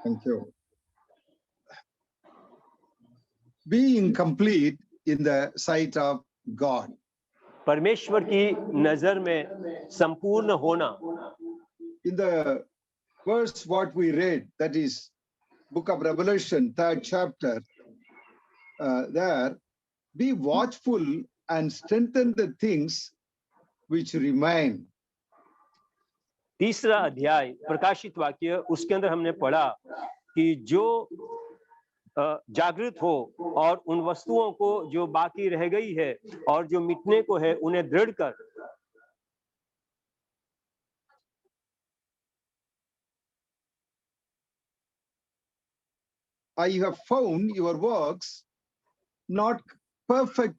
Thank you. Being complete in the sight of God. परमेश्वर की नजर में संपूर्ण होना. In the verse what we read, that is book of Revelation, 3rd chapter, there, be watchful and strengthen the things which remain. तीसरा अध्याय प्रकाशित वाक्य, उसके अंदर हमने पढ़ा कि जो जागृत हो और उन वस्तुओं को जो बाकी रह गई है और जो मिटने को है उन्हें दृढ़ कर. I have found your works not perfect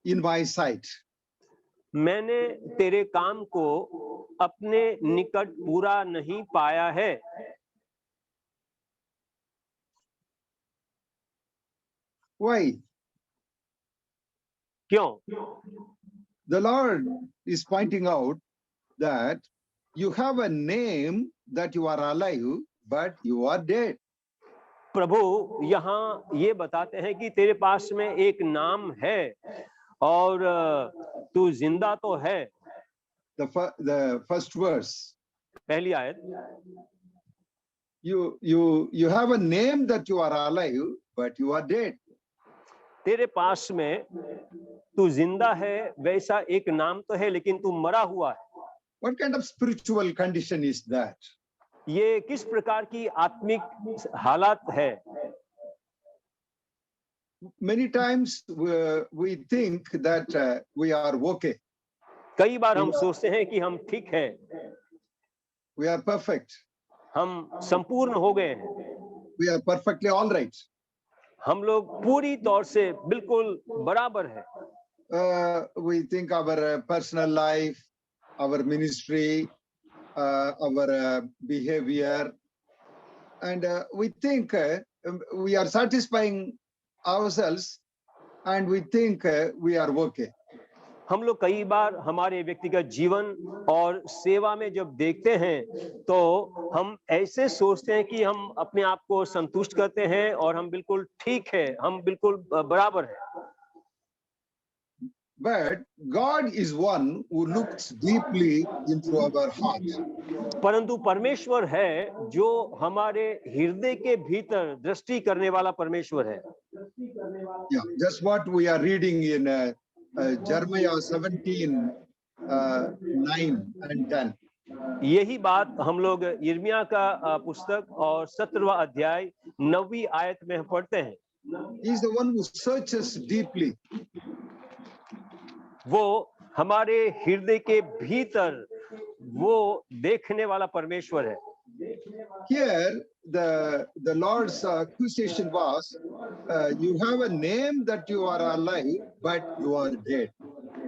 in my sight. मैंने तेरे काम को अपने निकट पूरा नहीं पाया है. Why? क्यों? The Lord is pointing out that you have a name that you are alive, but you are dead. प्रभु यहाँ ये बताते हैं कि तेरे पास में एक नाम है और तू जिंदा तो है. The first verse. पहली आयत. You have a name that you are alive, but you are dead. तेरे पास में तू जिंदा है वैसा एक नाम तो है लेकिन तू मरा हुआ है. What kind of spiritual condition is that? ये किस प्रकार की आत्मिक हालात है? Many times we think that we are okay. कई बार हम सोचते हैं कि हम ठीक है. We are perfect. हम संपूर्ण हो गए हैं. We are perfectly all right. हम लोग पूरी तौर से बिल्कुल बराबर है. We think our personal life, our ministry, our behavior, and we think we are satisfying ourselves, and we think we are okay. हम लोग कई बार हमारे व्यक्तिगत जीवन और सेवा में जब देखते हैं तो हम ऐसे सोचते हैं कि हम अपने आप को संतुष्ट करते हैं और हम बिल्कुल ठीक है, हम बिल्कुल बराबर है. But God is one who looks deeply into our hearts. परंतु परमेश्वर है जो हमारे हृदय के भीतर दृष्टि करने वाला परमेश्वर है. Yeah, just what we are reading in Jeremiah 17, 9 and 10. यही बात हम लोग यिर्मयाह का पुस्तक और 17वां अध्याय 9वीं आयत में पढ़ते हैं. He is the one who searches deeply. वो हमारे हृदय के भीतर वो देखने वाला परमेश्वर है. Here the Lord's accusation was, you have a name that you are alive, but you are dead.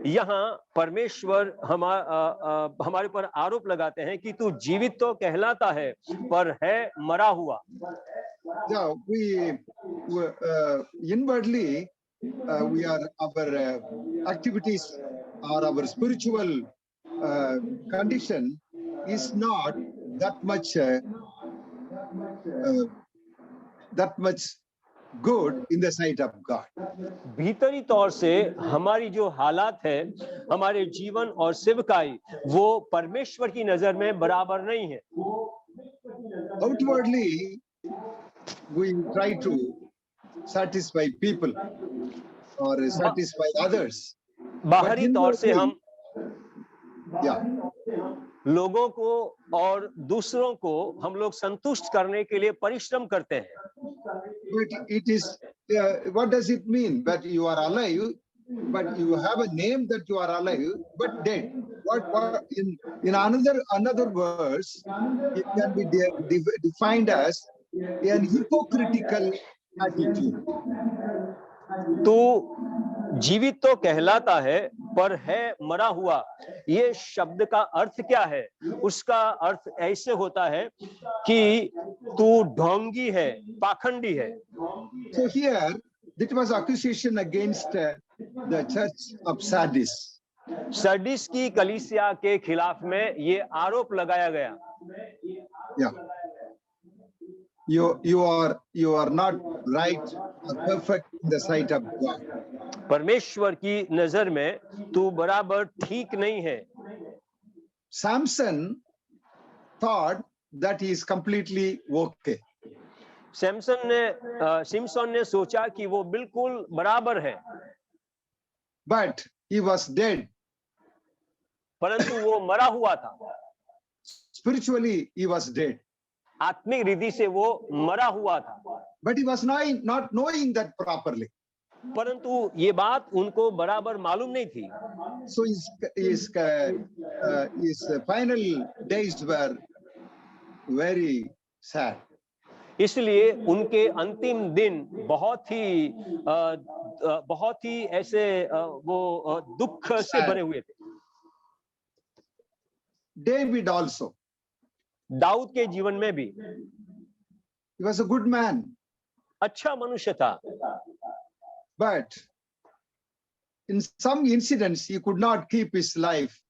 यहाँ परमेश्वर हमारे पर आरोप लगाते हैं कि तू जीवित तो कहलाता है पर है मरा हुआ. Yeah, we inwardly we are our activities or our spiritual condition is not that much good in the sight of God. भीतरी तौर से हमारी जो हालात है, हमारे जीवन और सेवकाई वो परमेश्वर की नजर में बराबर नहीं है. Outwardly we try to satisfy people or satisfy others. बाहरी तौर से हम लोगों को और दूसरों को हम लोग संतुष्ट करने के लिए परिश्रम करते हैं. But it is what does it mean that you are alive, but you have a name that you are alive but dead? What in another verse it can be defined as an hypocritical attitude. तो जीवित तो कहलाता है पर है मरा हुआ. ये शब्द का अर्थ क्या है? उसका अर्थ ऐसे होता है कि तू ढोंगी है, पाखंडी है. So here it was accusation against the church of Sardis. सर्डिस की कलीसिया के खिलाफ में ये आरोप लगाया गया. Yeah. you are not right or perfect in the sight of God. परमेश्वर की नजर में तू बराबर ठीक नहीं है। Samson thought that he is completely okay. Samson ने सोचा कि वो बिल्कुल बराबर है, But he was dead. परंतु वो मरा हुआ था। Spiritually, he was dead. आत्मिक रीति से वो मरा हुआ था, But he was not knowing that properly. परंतु ये बात उनको बराबर मालूम नहीं थी। So his final days were very sad. इसलिए उनके अंतिम दिन बहुत ही ऐसे वो दुख से भरे हुए थे। David also. दाऊद के जीवन में भी He was a good man. अच्छा मनुष्य था, But in some incidents, he could not keep his life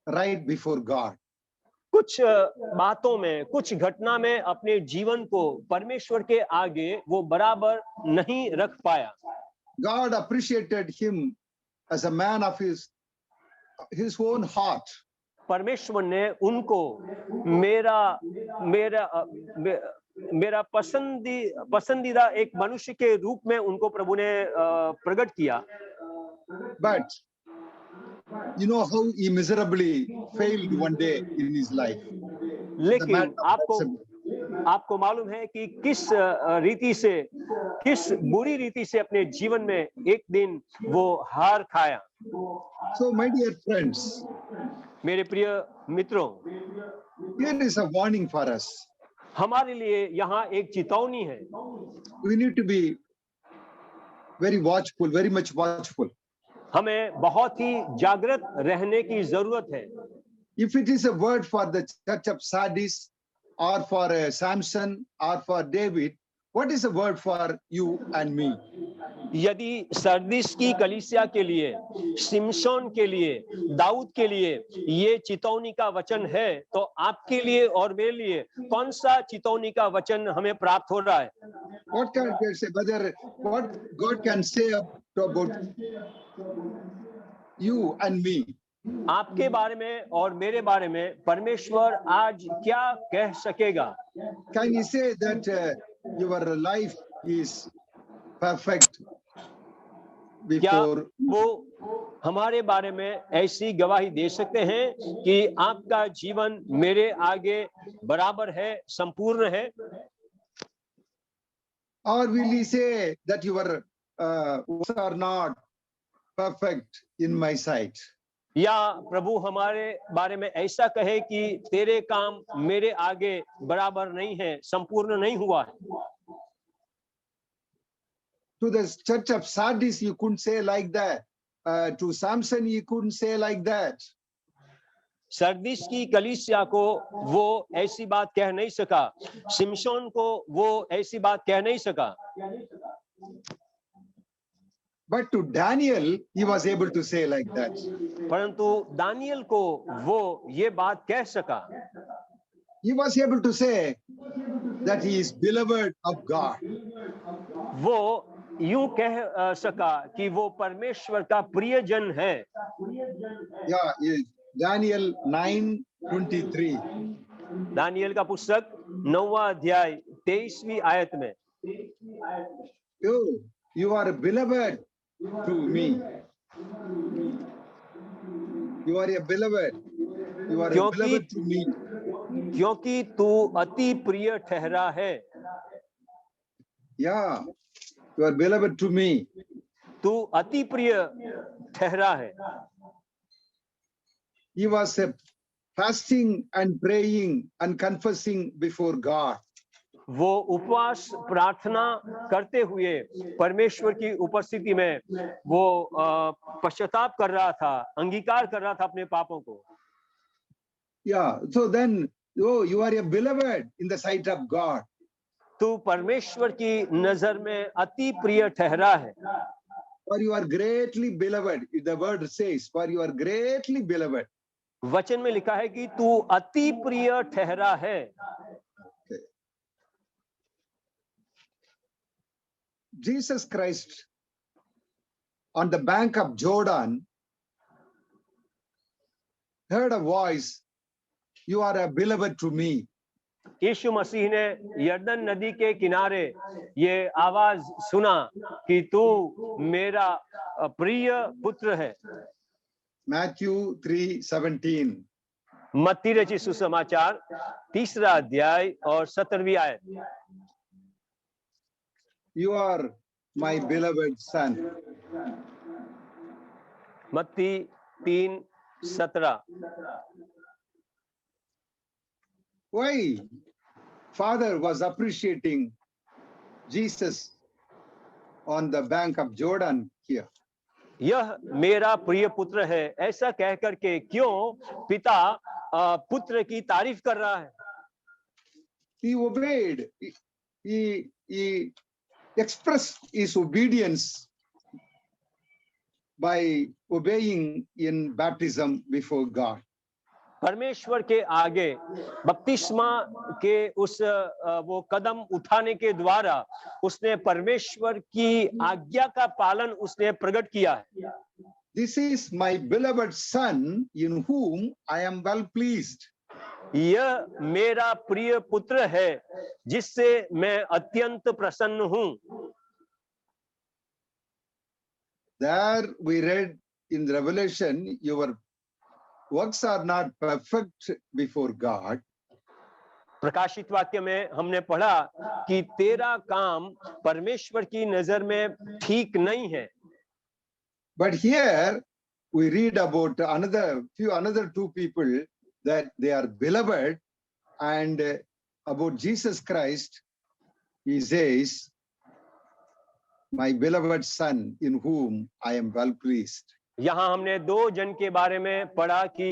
right before God. कुछ बातों में, कुछ घटना में अपने जीवन को परमेश्वर के आगे वो बराबर नहीं रख पाया। God appreciated him as a man of his own heart. परमेश्वर ने उनको मेरा पसंदीदा एक मनुष्य के रूप में उनको प्रभु ने प्रकट किया। But you know how he miserably failed one day in his life. लेकिन आपको मालूम है कि किस बुरी रीति से अपने जीवन में एक दिन वो हार खाया। So my dear friends, मेरे प्रिय मित्रों, here is a warning for us. हमारे लिए यहाँ एक चेतावनी है। We need to be very watchful, very much watchful. हमें बहुत ही जागृत रहने की जरूरत है। If it is a word for the church of Sardis or for Samson or for David, what is a word for you and me? यदि सरदिस की कलीसिया के लिए, सिमशोन के लिए, दाऊद के लिए ये चितौनी का वचन है, तो आपके लिए और मेरे लिए कौन सा चितौनी का वचन हमें प्राप्त हो रहा है? What can I say, brother? What God can say about you and me? आपके बारे में और मेरे बारे में परमेश्वर आज क्या कह सकेगा? Can he say that your life is perfect before? वो हमारे बारे में ऐसी गवाही दे सकते हैं कि आपका जीवन मेरे आगे बराबर है, संपूर्ण है? Or will he say that your works are not perfect in my sight? या प्रभु हमारे बारे में ऐसा कहे कि तेरे काम मेरे आगे बराबर नहीं है, संपूर्ण नहीं हुआ है? To the church of Sardis, you couldn't say like that. To Samson, you couldn't say like that. सरदिस की कलीसिया को वो ऐसी बात कह नहीं सका, सिमशोन को वो ऐसी बात कह नहीं सका। But to Daniel, he was able to say like that. परंतु दानियल को वो ये बात कह सका। He was able to say that he is beloved of God. वो यूं कह सका कि वो परमेश्वर का प्रियजन है। Yeah, Daniel 9:23. दानियल का पुस्तक 9वां अध्याय 23वीं आयत में, You are beloved to me. You are a beloved. You are a beloved to me. क्योंकि तू अति प्रिय ठहरा है। Yeah, you are beloved to me. तू अति प्रिय ठहरा है। He was fasting and praying and confessing before God. वो उपवास प्रार्थना करते हुए परमेश्वर की उपस्थिति में वो पश्चाताप कर रहा था, अंगीकार कर रहा था अपने पापों को। Yeah, so then you are a beloved in the sight of God. तू परमेश्वर की नजर में अति प्रिय ठहरा है। For you are greatly beloved. The word says, for you are greatly beloved. वचन में लिखा है कि तू अति प्रिय ठहरा है। Jesus Christ on the bank of Jordan heard a voice, "You are a beloved to me." यीशु मसीह ने यरदन नदी के किनारे ये आवाज सुना कि तू मेरा प्रिय पुत्र है। Matthew 3:17. मत्ती रचित सुसमाचार 3 अध्याय और 17वीं आयत। You are my beloved son. मत्ती 3:17। Why Father was appreciating Jesus on the bank of Jordan here? यह मेरा प्रिय पुत्र है ऐसा कह करके क्यों पिता पुत्र की तारीफ कर रहा है? He obeyed. He expressed his obedience by obeying in baptism before God. परमेश्वर के आगे बपतिस्मा के उस वो कदम उठाने के द्वारा उसने परमेश्वर की आज्ञा का पालन उसने प्रकट किया है। This is my beloved son in whom I am well pleased. यह मेरा प्रिय पुत्र है जिससे मैं अत्यंत प्रसन्न हूं। There we read in Revelation, your works are not perfect before God. प्रकाशित वाक्य में हमने पढ़ा कि तेरा काम परमेश्वर की नजर में ठीक नहीं है। But here we read about another two people that they are beloved, and about Jesus Christ, he says, "My beloved son in whom I am well pleased." यहाँ हमने दो जन के बारे में पढ़ा कि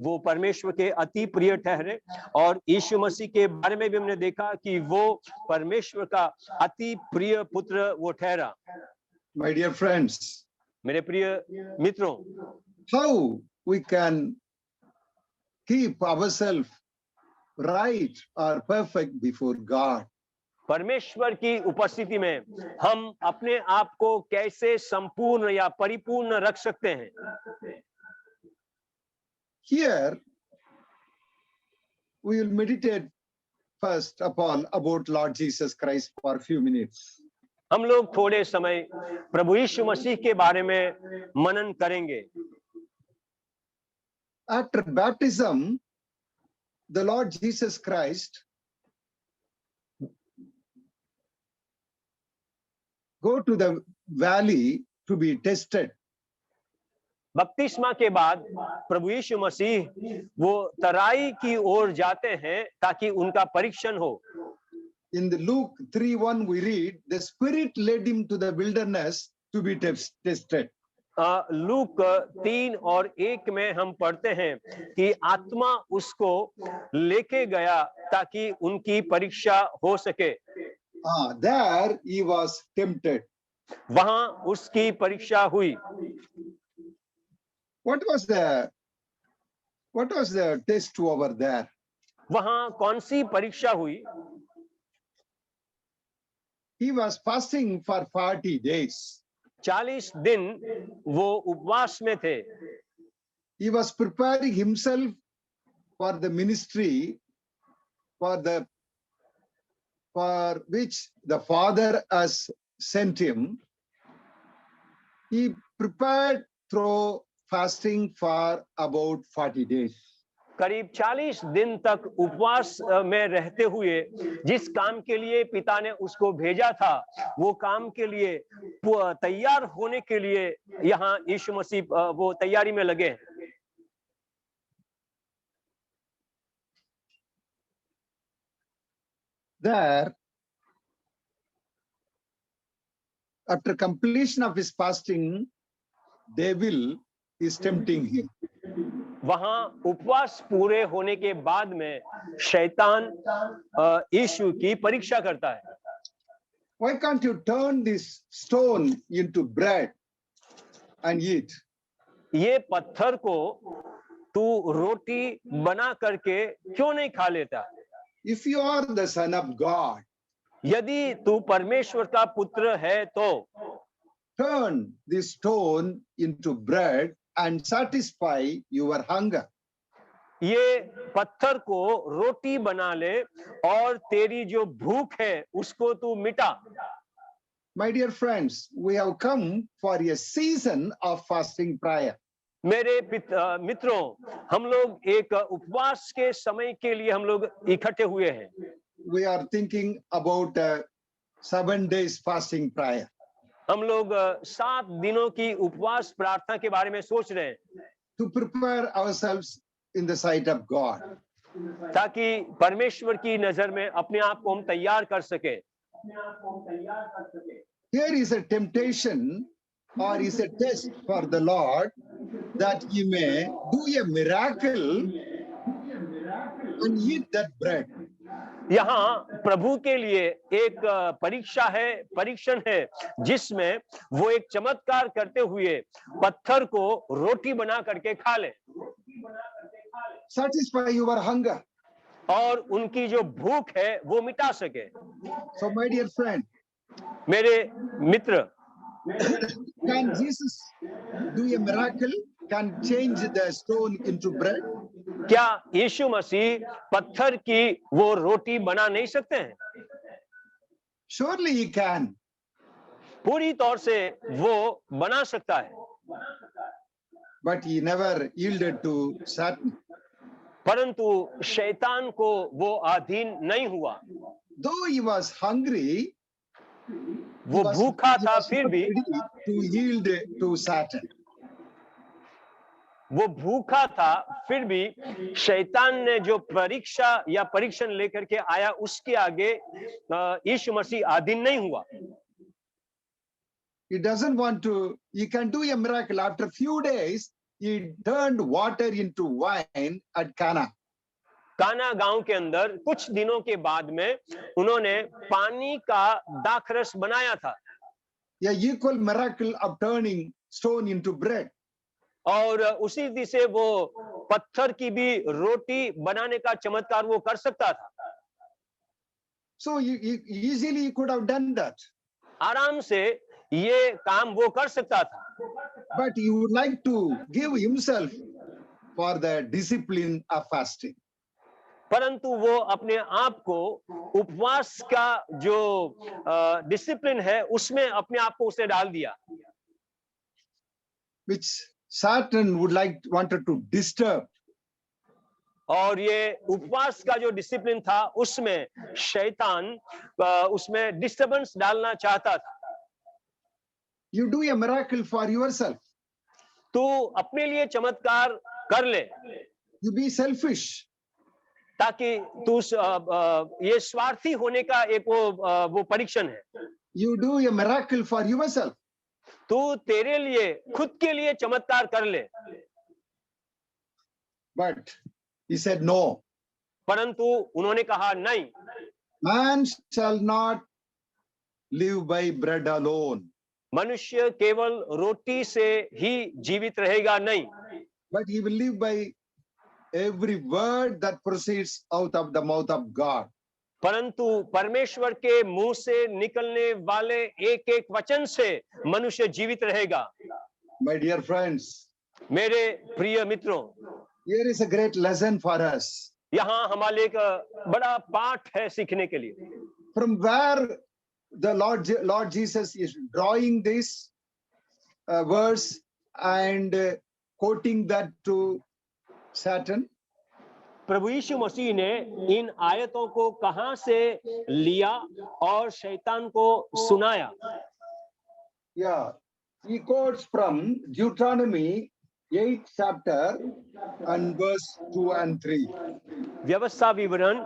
वो परमेश्वर के अति प्रिय ठहरे, और यीशु मसीह के बारे में भी हमने देखा कि वो परमेश्वर का अति प्रिय पुत्र वो ठहरा। My dear friends, मेरे प्रिय मित्रों, how we can keep ourselves right or perfect before God? परमेश्वर की उपस्थिति में हम अपने आप को कैसे संपूर्ण या परिपूर्ण रख सकते हैं? Here we will meditate first upon about Lord Jesus Christ for a few minutes. हम लोग थोड़े समय प्रभु यीशु मसीह के बारे में मनन करेंगे। After baptism, the Lord Jesus Christ go to the valley to be tested. बपतिस्मा के बाद प्रभु यीशु मसीह वो तराई की ओर जाते हैं ताकि उनका परीक्षण हो। In the Luke 3:1 we read, the Spirit led him to the wilderness to be tested. Look 3:1 में हम पढ़ते हैं कि आत्मा उसको लेके गया ताकि उनकी परीक्षा हो सके। There he was tempted. वहां उसकी परीक्षा हुई। What was the test over there? वहां कौन सी परीक्षा हुई? He was fasting for 40 days. 40 दिन वो उपवास में थे। He was preparing himself for the ministry for which the Father has sent him. He prepared through fasting for about 40 days. करीब 40 दिन तक उपवास में रहते हुए जिस काम के लिए पिता ने उसको भेजा था, वो काम के लिए तैयार होने के लिए यहाँ यीशु मसीह वो तैयारी में लगे हैं। There, after completion of his fasting, devil is tempting him. वहां उपवास पूरे होने के बाद में शैतान यीशु की परीक्षा करता है। Why can't you turn this stone into bread and eat? ये पत्थर को तू रोटी बना करके क्यों नहीं खा लेता? If you are the Son of God, यदि तू परमेश्वर का पुत्र है तो turn this stone into bread and satisfy your hunger. ये पत्थर को रोटी बना ले और तेरी जो भूख है उसको तू मिटा। My dear friends, we have come for a season of fasting prayer. मेरे मित्रों, हम लोग एक उपवास के समय के लिए हम लोग इकट्ठे हुए हैं। We are thinking about 7 days fasting prayer. हम लोग 7 दिनों की उपवास प्रार्थना के बारे में सोच रहे हैं, to prepare ourselves in the sight of God. ताकि परमेश्वर की नजर में अपने आप को हम तैयार कर सके। Here is a temptation or is a test for the Lord that He may do a miracle and eat that bread. यहाँ प्रभु के लिए एक परीक्षण है जिसमें वो एक चमत्कार करते हुए पत्थर को रोटी बना करके खा ले। Satisfy your hunger. और उनकी जो भूख है वो मिटा सके। So my dear friend, मेरे मित्र, can Jesus do a miracle? Can change the stone into bread? क्या यीशु मसीह पत्थर की वो रोटी बना नहीं सकते हैं? Surely He can. पूरी तौर से वो बना सकता है। But He never yielded to Satan. परंतु शैतान को वो अधीन नहीं हुआ। Though he was hungry, वो भूखा था फिर भी to yield to Satan. वो भूखा था फिर भी शैतान ने जो परीक्षा या परीक्षण लेकर के आया उसके आगे यीशु मसीह अधीन नहीं हुआ। He doesn't want to, he can do a miracle. After a few days, he turned water into wine at Cana. काना गांव के अंदर कुछ दिनों के बाद में उन्होंने पानी का दाखरस बनाया था। A equal miracle of turning stone into bread. और उसी रीति से वो पत्थर की भी रोटी बनाने का चमत्कार वो कर सकता था। So easily he could have done that. आराम से ये काम वो कर सकता था। But he would like to give himself for the discipline of fasting. परंतु वो अपने आप को उपवास का जो डिसिप्लिन है उसमें अपने आप को उसने डाल दिया, which Satan wanted to disturb. और ये उपवास का जो डिसिप्लिन था उसमें शैतान उसमें डिस्टर्बेंस डालना चाहता था। You do a miracle for yourself. तू अपने लिए चमत्कार कर ले। You be selfish. ताकि तू ये स्वार्थी होने का एक वो परीक्षण है। You do a miracle for yourself. तू तेरे लिए खुद के लिए चमत्कार कर ले। But he said no. परंतु उन्होंने कहा नहीं। Man shall not live by bread alone. मनुष्य केवल रोटी से ही जीवित रहेगा नहीं, but he will live by every word that proceeds out of the mouth of God. परंतु परमेश्वर के मुंह से निकलने वाले एक एक वचन से मनुष्य जीवित रहेगा। My dear friends, मेरे प्रिय मित्रों, here is a great lesson for us. यहाँ हमारे एक बड़ा पाठ है सीखने के लिए। From where the Lord Jesus is drawing this verse and quoting that to Satan. प्रभु यीशु मसीह ने इन आयतों को कहां से लिया और शैतान को सुनाया? Yeah, he quotes from Deuteronomy 8th chapter and verse 2 and 3. व्यवस्था विवरण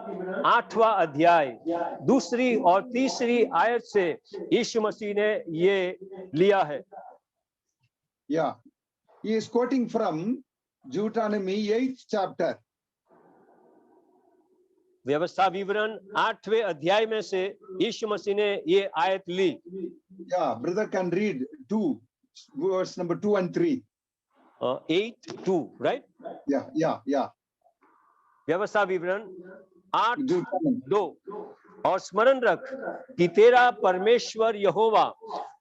8वां अध्याय 2री और 3री आयत से यीशु मसीह ने ये लिया है। Yeah, he is quoting from Deuteronomy 8th chapter. व्यवस्था विवरण 8वें अध्याय में से यीशु मसीह ने ये आयत ली। Yeah, brother can read 2 verse number 2 and 3. 8:2, right? Yeah. व्यवस्था विवरण 8:2 और स्मरण रख कि तेरा परमेश्वर यहोवा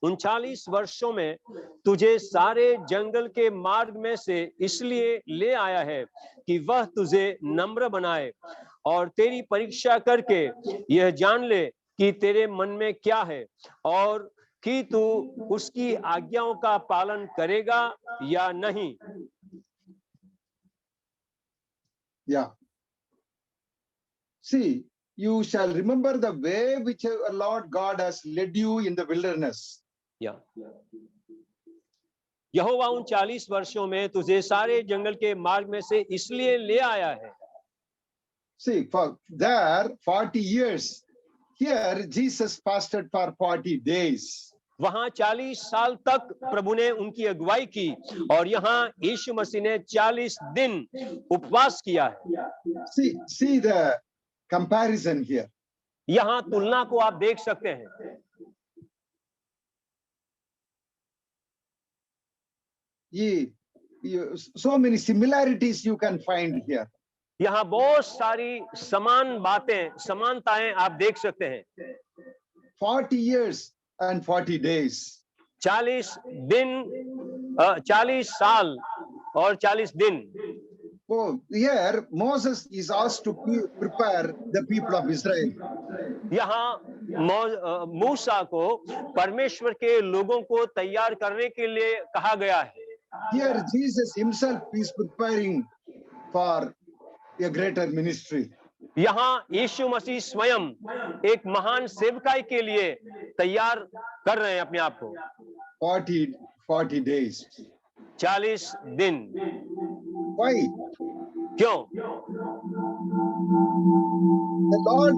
39 वर्षों में तुझे सारे जंगल के मार्ग में से इसलिए ले आया है कि वह तुझे नम्र बनाए और तेरी परीक्षा करके यह जान ले कि तेरे मन में क्या है और कि तू उसकी आज्ञाओं का पालन करेगा या नहीं। Yeah. See, you shall remember the way which our Lord God has led you in the wilderness. या यहोवा 39 वर्षों में तुझे सारे जंगल के मार्ग में से इसलिए ले आया है। See, for there 40 years. Here Jesus fasted for 40 days. वहां 40 साल तक प्रभु ने उनकी अगुवाई की और यहाँ यीशु मसीह ने 40 दिन उपवास किया है। See the comparison here. यहाँ तुलना को आप देख सकते हैं। So many similarities you can find here. यहाँ बहुत सारी समान बातें, समानताएं आप देख सकते हैं। 40 years and 40 days. 40 दिन, 40 साल और 40 दिन। Oh, here Moses is asked to prepare the people of Israel. यहाँ मूसा को परमेश्वर के लोगों को तैयार करने के लिए कहा गया है। Here Jesus himself is preparing for a greater ministry. यहाँ यीशु मसीह स्वयं एक महान सेवकाई के लिए तैयार कर रहे हैं अपने आप को। 40 days. 40 दिन। Why? क्यों? The Lord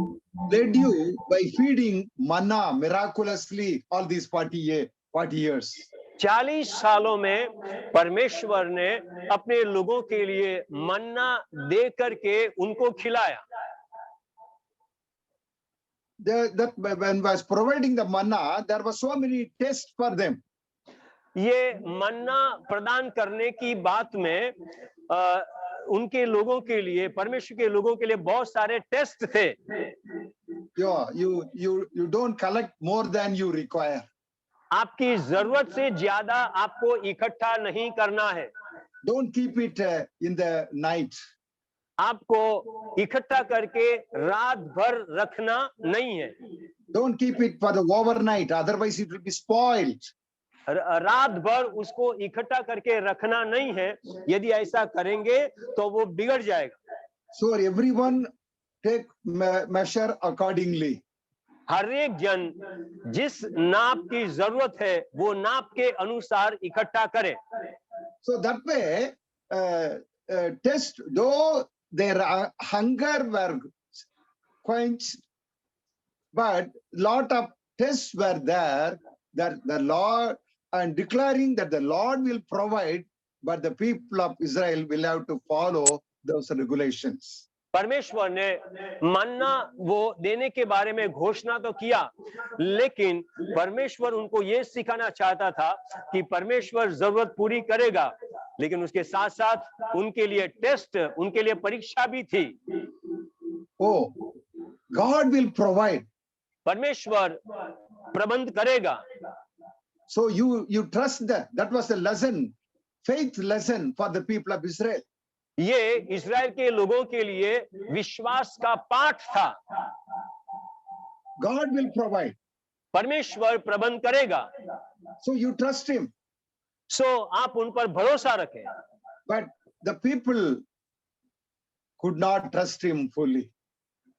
led you by feeding manna miraculously all these 40 years. 40 सालों में परमेश्वर ने अपने लोगों के लिए मन्ना दे करके उनको खिलाया। That when was providing the manna, there were so many tests for them. ये मन्ना प्रदान करने की बात में उनके लोगों के लिए, परमेश्वर के लोगों के लिए बहुत सारे टेस्ट थे। You don't collect more than you require. आपकी जरूरत से ज्यादा आपको इकट्ठा नहीं करना है। Don't keep it in the night. आपको इकट्ठा करके रात भर रखना नहीं है। Don't keep it for the overnight, otherwise it will be spoiled. रात भर उसको इकट्ठा करके रखना नहीं है, यदि ऐसा करेंगे तो वो बिगड़ जाएगा। So everyone take measure accordingly. हर एक जन जिस नाप की जरूरत है वो नाप के अनुसार इकट्ठा करे। So that way, test though their hunger were quenched, but lot of tests were there that the Lord and declaring that the Lord will provide, but the people of Israel will have to follow those regulations. परमेश्वर ने मन्ना वो देने के बारे में घोषणा तो किया, लेकिन परमेश्वर उनको ये सिखाना चाहता था कि परमेश्वर जरूरत पूरी करेगा, लेकिन उसके साथ साथ उनके लिए टेस्ट, उनके लिए परीक्षा भी थी। Oh, God will provide. परमेश्वर प्रबंध करेगा। So you trust that. That was a lesson, faith lesson for the people of Israel. ये इस्राएल के लोगों के लिए विश्वास का पाठ था। God will provide. परमेश्वर प्रबंध करेगा। So you trust him. सो आप उन पर भरोसा रखें। But the people could not trust him fully.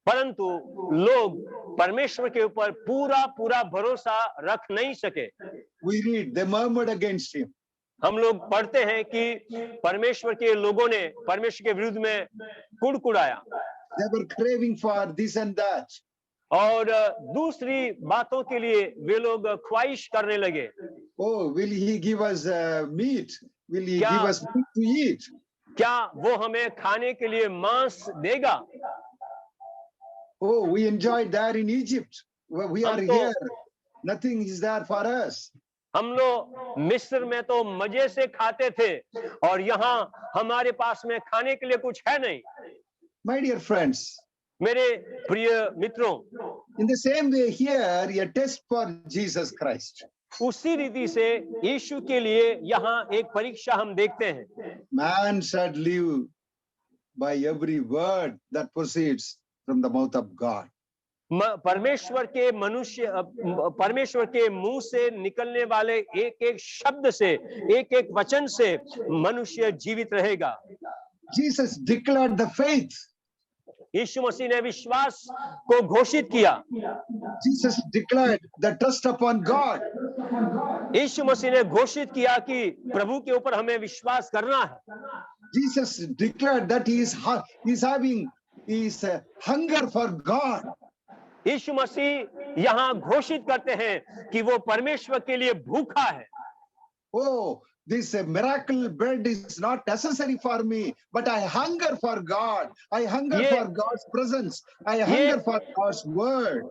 परंतु लोग परमेश्वर के ऊपर पूरा पूरा भरोसा रख नहीं सके। We read they murmured against him. हम लोग पढ़ते हैं कि परमेश्वर के लोगों ने परमेश्वर के विरुद्ध में कुड़कुड़ाया। They were craving for this and that. और दूसरी बातों के लिए वे लोग ख्वाहिश करने लगे। Oh, will he give us meat? Will he give us meat to eat? क्या वो हमें खाने के लिए मांस देगा? Oh, we enjoyed there in Egypt. We are here. Nothing is there for us. हम लोग मिस्र में तो मजे से खाते थे और यहाँ हमारे पास में खाने के लिए कुछ है नहीं। My dear friends, मेरे प्रिय मित्रों, In the same way here, a test for Jesus Christ. उसी रीति से यीशु के लिए यहाँ एक परीक्षा हम देखते हैं। Man should live by every word that proceeds from the mouth of God. परमेश्वर के मुंह से निकलने वाले एक एक शब्द से, एक एक वचन से मनुष्य जीवित रहेगा। Jesus declared the faith. यीशु मसीह ने विश्वास को घोषित किया। Jesus declared the trust upon God. यीशु मसीह ने घोषित किया कि प्रभु के ऊपर हमें विश्वास करना है। Jesus declared that he is having hunger for God. यीशु मसीह यहाँ घोषित करते हैं कि वो परमेश्वर के लिए भूखा है। Oh, this miracle bread is not necessary for me, but I hunger for God. I hunger for God's presence. I hunger for God's word.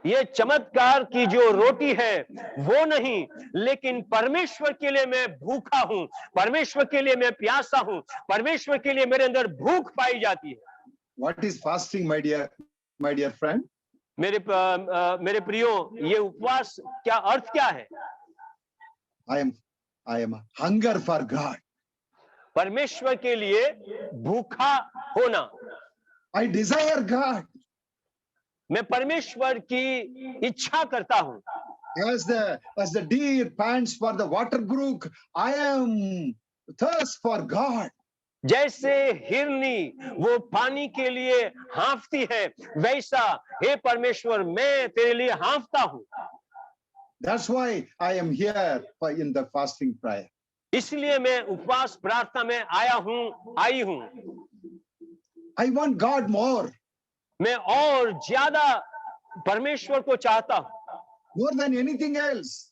ये चमत्कार की जो रोटी है वो नहीं, लेकिन परमेश्वर के लिए मैं भूखा हूं, परमेश्वर के लिए मैं प्यासा हूं, परमेश्वर के लिए मेरे अंदर भूख पाई जाती है। What is fasting, my dear friend? मेरे प्रियो, ये उपवास क्या अर्थ क्या है? I am hunger for God. परमेश्वर के लिए भूखा होना। I desire God. मैं परमेश्वर की इच्छा करता हूं। As the deer pants for the water brook, I am thirst for God. जैसे हिरनी वो पानी के लिए हाँफती है, वैसा हे परमेश्वर मैं तेरे लिए हाँफता हूं। That's why I am here in the fasting prayer. इसलिए मैं उपवास प्रार्थना में आई हूं। I want God more. मैं और ज्यादा परमेश्वर को चाहता हूं। More than anything else.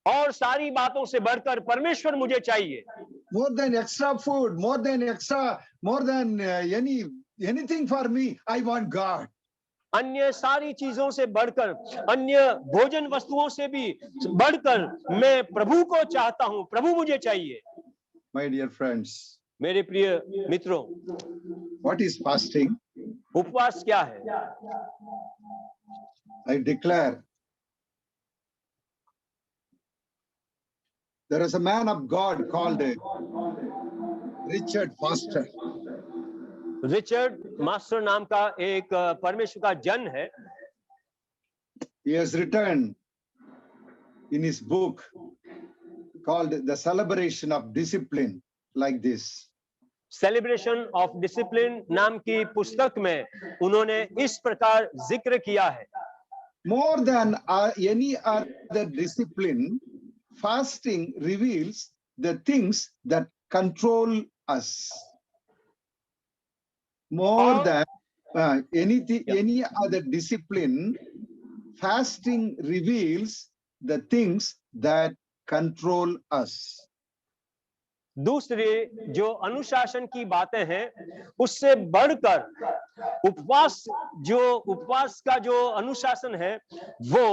और सारी बातों से बढ़कर परमेश्वर मुझे चाहिए। More than extra food, more than anything for me, I want God. अन्य सारी चीजों से बढ़कर, अन्य भोजन वस्तुओं से भी बढ़कर मैं प्रभु को चाहता हूं, प्रभु मुझे चाहिए। My dear friends, मेरे प्रिय मित्रों, what is fasting? उपवास क्या है? I declare, there is a man of God called Richard Foster. Richard master नाम का एक परमेश्वर का जन है। He has written in his book called The Celebration of Discipline like this. Celebration of discipline नाम की पुस्तक में उन्होंने इस प्रकार जिक्र किया है। More than any other discipline, fasting reveals the things that control us. More than any other discipline, fasting reveals the things that control us. दूसरी जो अनुशासन की बातें हैं, उससे बढ़कर उपवास का जो अनुशासन है, वो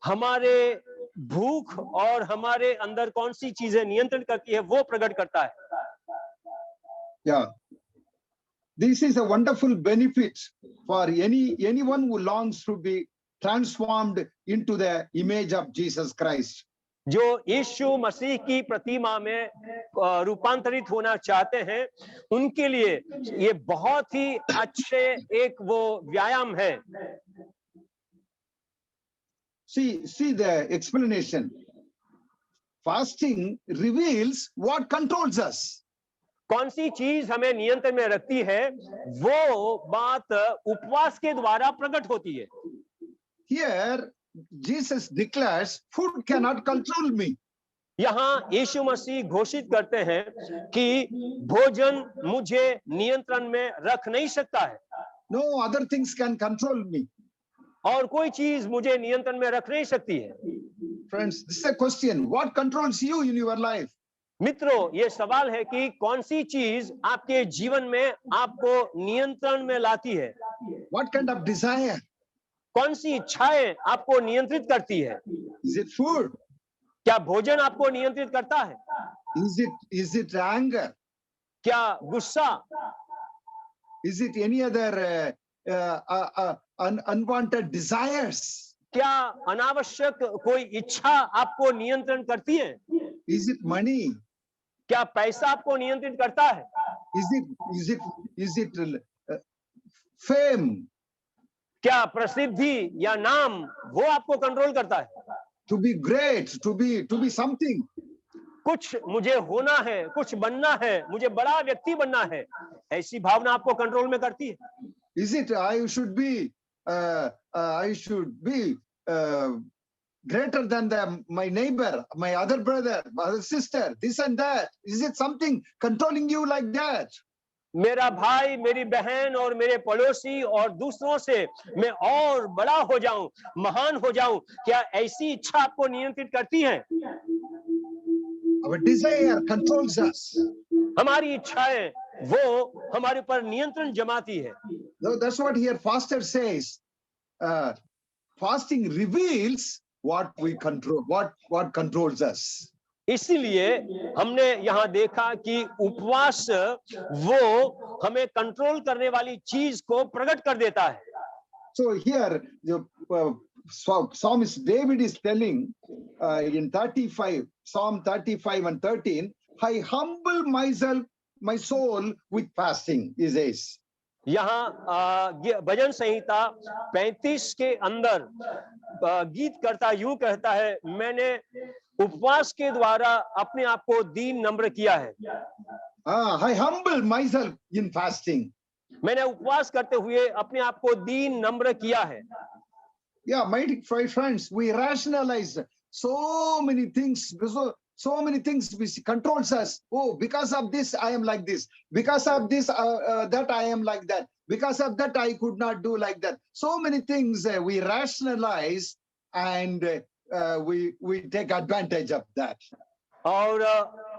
हमारे भूख और हमारे अंदर कौन सी चीजें नियंत्रण करती है वो प्रकट करता है। Yeah, this is a wonderful benefit for anyone who longs to be transformed into the image of Jesus Christ. जो यीशु मसीह की प्रतिमा में रूपांतरित होना चाहते हैं, उनके लिए ये बहुत ही अच्छे एक वो व्यायाम है। See the explanation. Fasting reveals what controls us. कौन सी चीज हमें नियंत्रण में रखती है, वो बात उपवास के द्वारा प्रकट होती है। Here Jesus declares, food cannot control me. यहाँ यीशु मसीह घोषित करते हैं कि भोजन मुझे नियंत्रण में रख नहीं सकता है। No other things can control me. और कोई चीज मुझे नियंत्रण में रख नहीं सकती है। Friends, this is a question. What controls you in your life? मित्रों, ये सवाल है कि कौन सी चीज आपके जीवन में आपको नियंत्रण में लाती है? What kind of desire? कौन सी इच्छाएं आपको नियंत्रित करती है? Is it food? क्या भोजन आपको नियंत्रित करता है? Is it anger? क्या गुस्सा? Is it any other unwanted desires? क्या अनावश्यक कोई इच्छा आपको नियंत्रण करती है? Is it money? क्या पैसा आपको नियंत्रित करता है? Is it fame? क्या प्रसिद्धि या नाम वो आपको कंट्रोल करता है? To be great, to be something. कुछ मुझे होना है, कुछ बनना है, मुझे बड़ा व्यक्ति बनना है, ऐसी भावना आपको कंट्रोल में करती है? Is it I should be greater than my neighbor, my other brother, my other sister, this and that? Is it something controlling you like that? मेरा भाई, मेरी बहन और मेरे पड़ोसी और दूसरों से मैं और बड़ा हो जाऊं, महान हो जाऊं, क्या ऐसी इच्छा आपको नियंत्रित करती है? Our desire controls us. हमारी इच्छाएं वो हमारे ऊपर नियंत्रण जमाती है। So that's what here Foster says. Fasting reveals what we control, what controls us. इसीलिए हमने यहाँ देखा कि उपवास वो हमें कंट्रोल करने वाली चीज को प्रकट कर देता है। So here the psalmist David is telling in 35, Psalm 35 and 13, I humble myself, my soul with fasting, he says. यहाँ भजन संहिता 35 के अंदर गीत करता यूं कहता है, मैंने उपवास के द्वारा अपने आप को दीन नम्र किया है। I humble myself in fasting. मैंने उपवास करते हुए अपने आप को दीन नम्र किया है। Yeah, my friends, we rationalize so many things. So many things which controls us. Oh, because of this, I am like this. Because of this, that I am like that. Because of that, I could not do like that. So many things we rationalize and we take advantage of that. और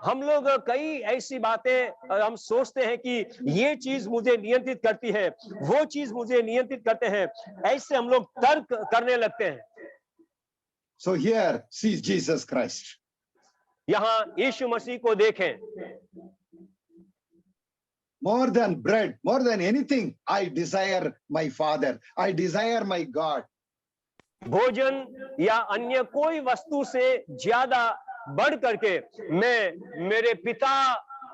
हम लोग कई ऐसी बातें हम सोचते हैं कि ये चीज मुझे नियंत्रित करती है, वो चीज मुझे नियंत्रित करते हैं, ऐसे हम लोग तर्क करने लगते हैं। So here, see Jesus Christ. यहाँ यीशु मसीह को देखें। More than bread, more than anything, I desire my Father. I desire my God. भोजन या अन्य कोई वस्तु से ज्यादा बढ़ करके मैं मेरे पिता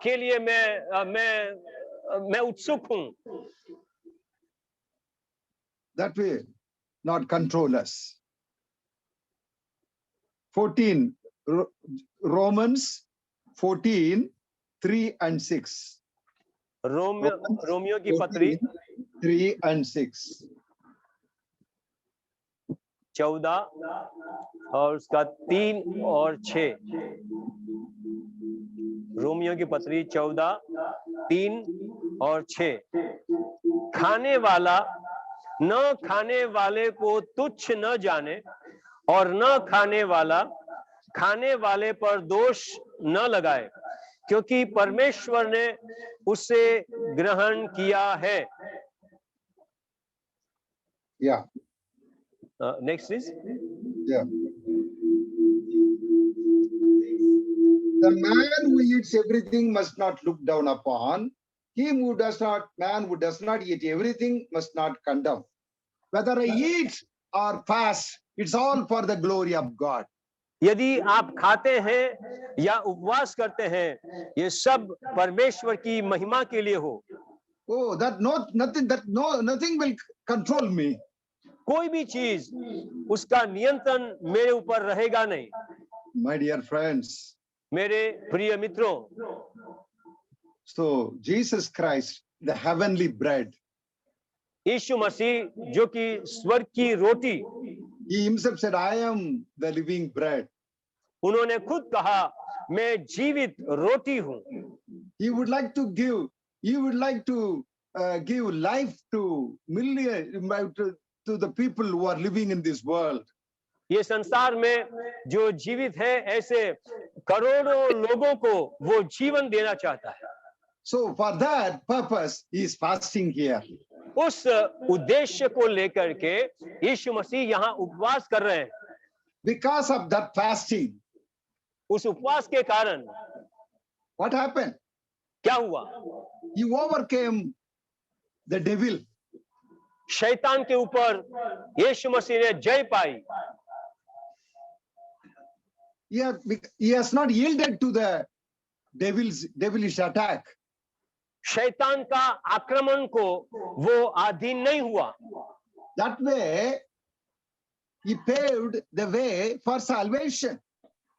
के लिए मैं उत्सुक हूं। That will not control us. 14 Romans 14, 3 and 6. Romeo की पत्री 3 and 6. 14 और उसका 3 और 6। रोमियो की पत्री 14, 3 और 6। खाने वाला न खाने वाले को तुच्छ न जाने और न खाने वाला खाने वाले पर दोष न लगाए, क्योंकि परमेश्वर ने उसे ग्रहण किया है। Yeah. Next is. Yeah. The man who eats everything must not look down upon. Man who does not eat everything must not condemn. Whether I eat or fast, it's all for the glory of God. यदि आप खाते हैं या उपवास करते हैं, ये सब परमेश्वर की महिमा के लिए हो। Oh, nothing will control me. कोई भी चीज उसका नियंत्रण मेरे ऊपर रहेगा नहीं। My dear friends, मेरे प्रिय मित्रों, so Jesus Christ, the heavenly bread, यीशु मसीह जो कि स्वर्ग की रोटी, he himself said, I am the living bread. उन्होंने खुद कहा, मैं जीवित रोटी हूं। He would like to give life to millions, to the people who are living in this world. ये संसार में जो जीवित है, ऐसे करोड़ों लोगों को वो जीवन देना चाहता है। So for that purpose, he is fasting here. उस उद्देश्य को लेकर के यीशु मसीह यहाँ उपवास कर रहे हैं। Because of that fasting, उस उपवास के कारण what happened? क्या हुआ? He overcame the devil. शैतान के ऊपर यीशु मसीह ने जय पाई। He has not yielded to the devilish attack. शैतान का आक्रमण को वो अधीन नहीं हुआ। That way, he paved the way for salvation.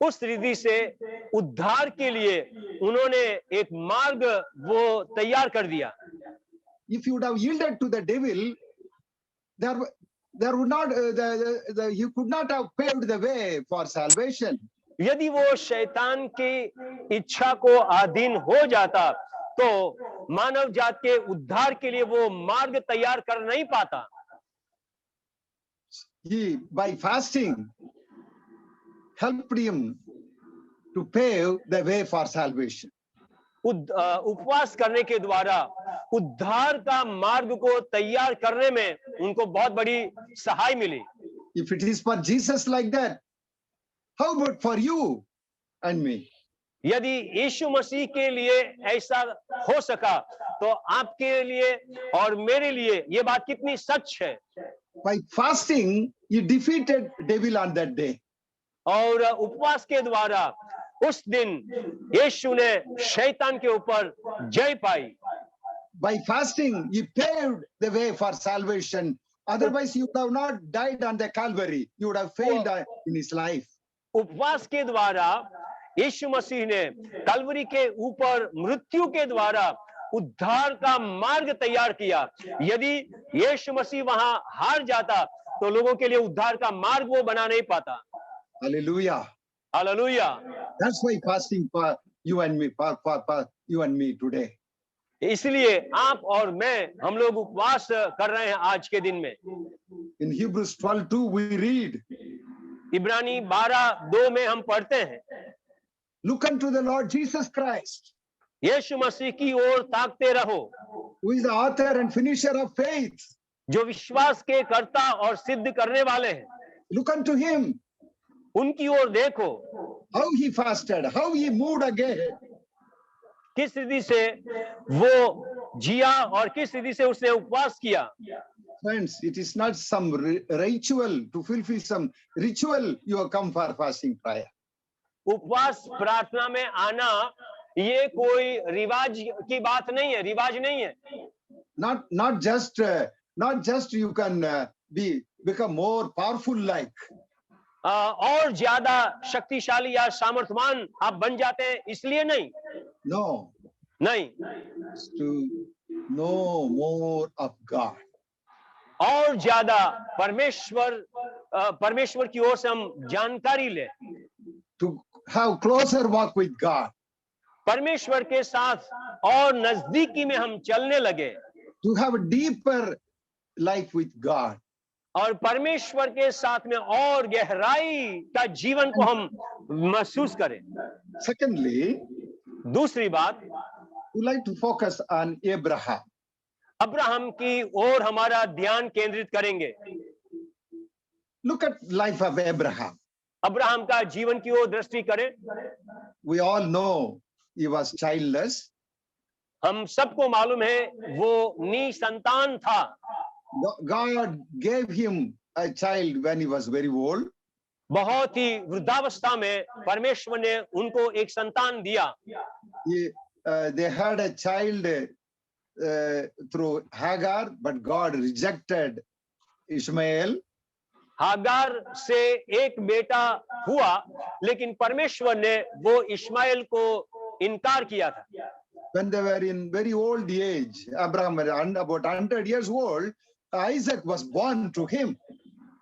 उस रीति से उद्धार के लिए उन्होंने एक मार्ग वो तैयार कर दिया। If you would have yielded to the devil, there would not you could not have paved the way for salvation. यदि वो शैतान की इच्छा को अधीन हो जाता तो मानव जात के उद्धार के लिए वो मार्ग तैयार कर नहीं पाता। He, by fasting, helped him to pave the way for salvation. उपवास करने के द्वारा उद्धार का मार्ग को तैयार करने में उनको बहुत बड़ी सहाय मिली। If it is for Jesus like that, how about for you and me? यदि यीशु मसीह के लिए ऐसा हो सका तो आपके लिए और मेरे लिए ये बात कितनी सच है। By fasting, he defeated devil on that day. और उपवास के द्वारा उस दिन यीशु ने शैतान के ऊपर जय पाई। By fasting, he paved the way for salvation. Otherwise, you would have not died on the Calvary. You would have failed in his life. उपवास के द्वारा यीशु मसीह ने कलवरी के ऊपर मृत्यु के द्वारा उद्धार का मार्ग तैयार किया। यदि यीशु मसीह वहां हार जाता तो लोगों के लिए उद्धार का मार्ग वो बना नहीं पाता। Hallelujah. Hallelujah. That's why fasting for you and me, for you and me today. इसलिए आप और मैं हम लोग उपवास कर रहे हैं आज के दिन में। In Hebrews 12:2 we read, इब्रानी 12:2 में हम पढ़ते हैं, look unto the Lord Jesus Christ, यीशु मसीह की ओर ताकते रहो, who is the author and finisher of faith. जो विश्वास के कर्ता और सिद्ध करने वाले हैं। Look unto him, उनकी ओर देखो, how he fasted, how he moved again. किस रीति से वो जिया और किस रीति से उसने उपवास किया। Friends, it is not some ritual to fulfill some ritual you have come for fasting prayer. उपवास प्रार्थना में आना ये कोई रिवाज की बात नहीं है, रिवाज नहीं है। Not just you can become more powerful like. और ज्यादा शक्तिशाली या सामर्थ्यवान आप बन जाते हैं इसलिए नहीं। No. नहीं, To know more of God. और ज्यादा परमेश्वर की ओर से हम जानकारी ले, To have closer walk with God. परमेश्वर के साथ और नजदीकी में हम चलने लगे, To have a deeper life with God. और परमेश्वर के साथ में और गहराई का जीवन को हम महसूस करें। Secondly, दूसरी बात, we like to focus on Abraham. Abraham की ओर हमारा ध्यान केंद्रित करेंगे। Look at life of Abraham. Abraham का जीवन की ओर दृष्टि करें। We all know he was childless. हम सबको मालूम है वो निसंतान था। God gave him a child when he was very old. बहुत ही वृद्धावस्था में परमेश्वर ने उनको एक संतान दिया। They had a child through Hagar, but God rejected Ishmael. Hagar से एक बेटा हुआ, लेकिन परमेश्वर ने वो इश्माएल को इनकार किया था। When they were in very old age, Abraham was about 100 years old, Isaac was born to him.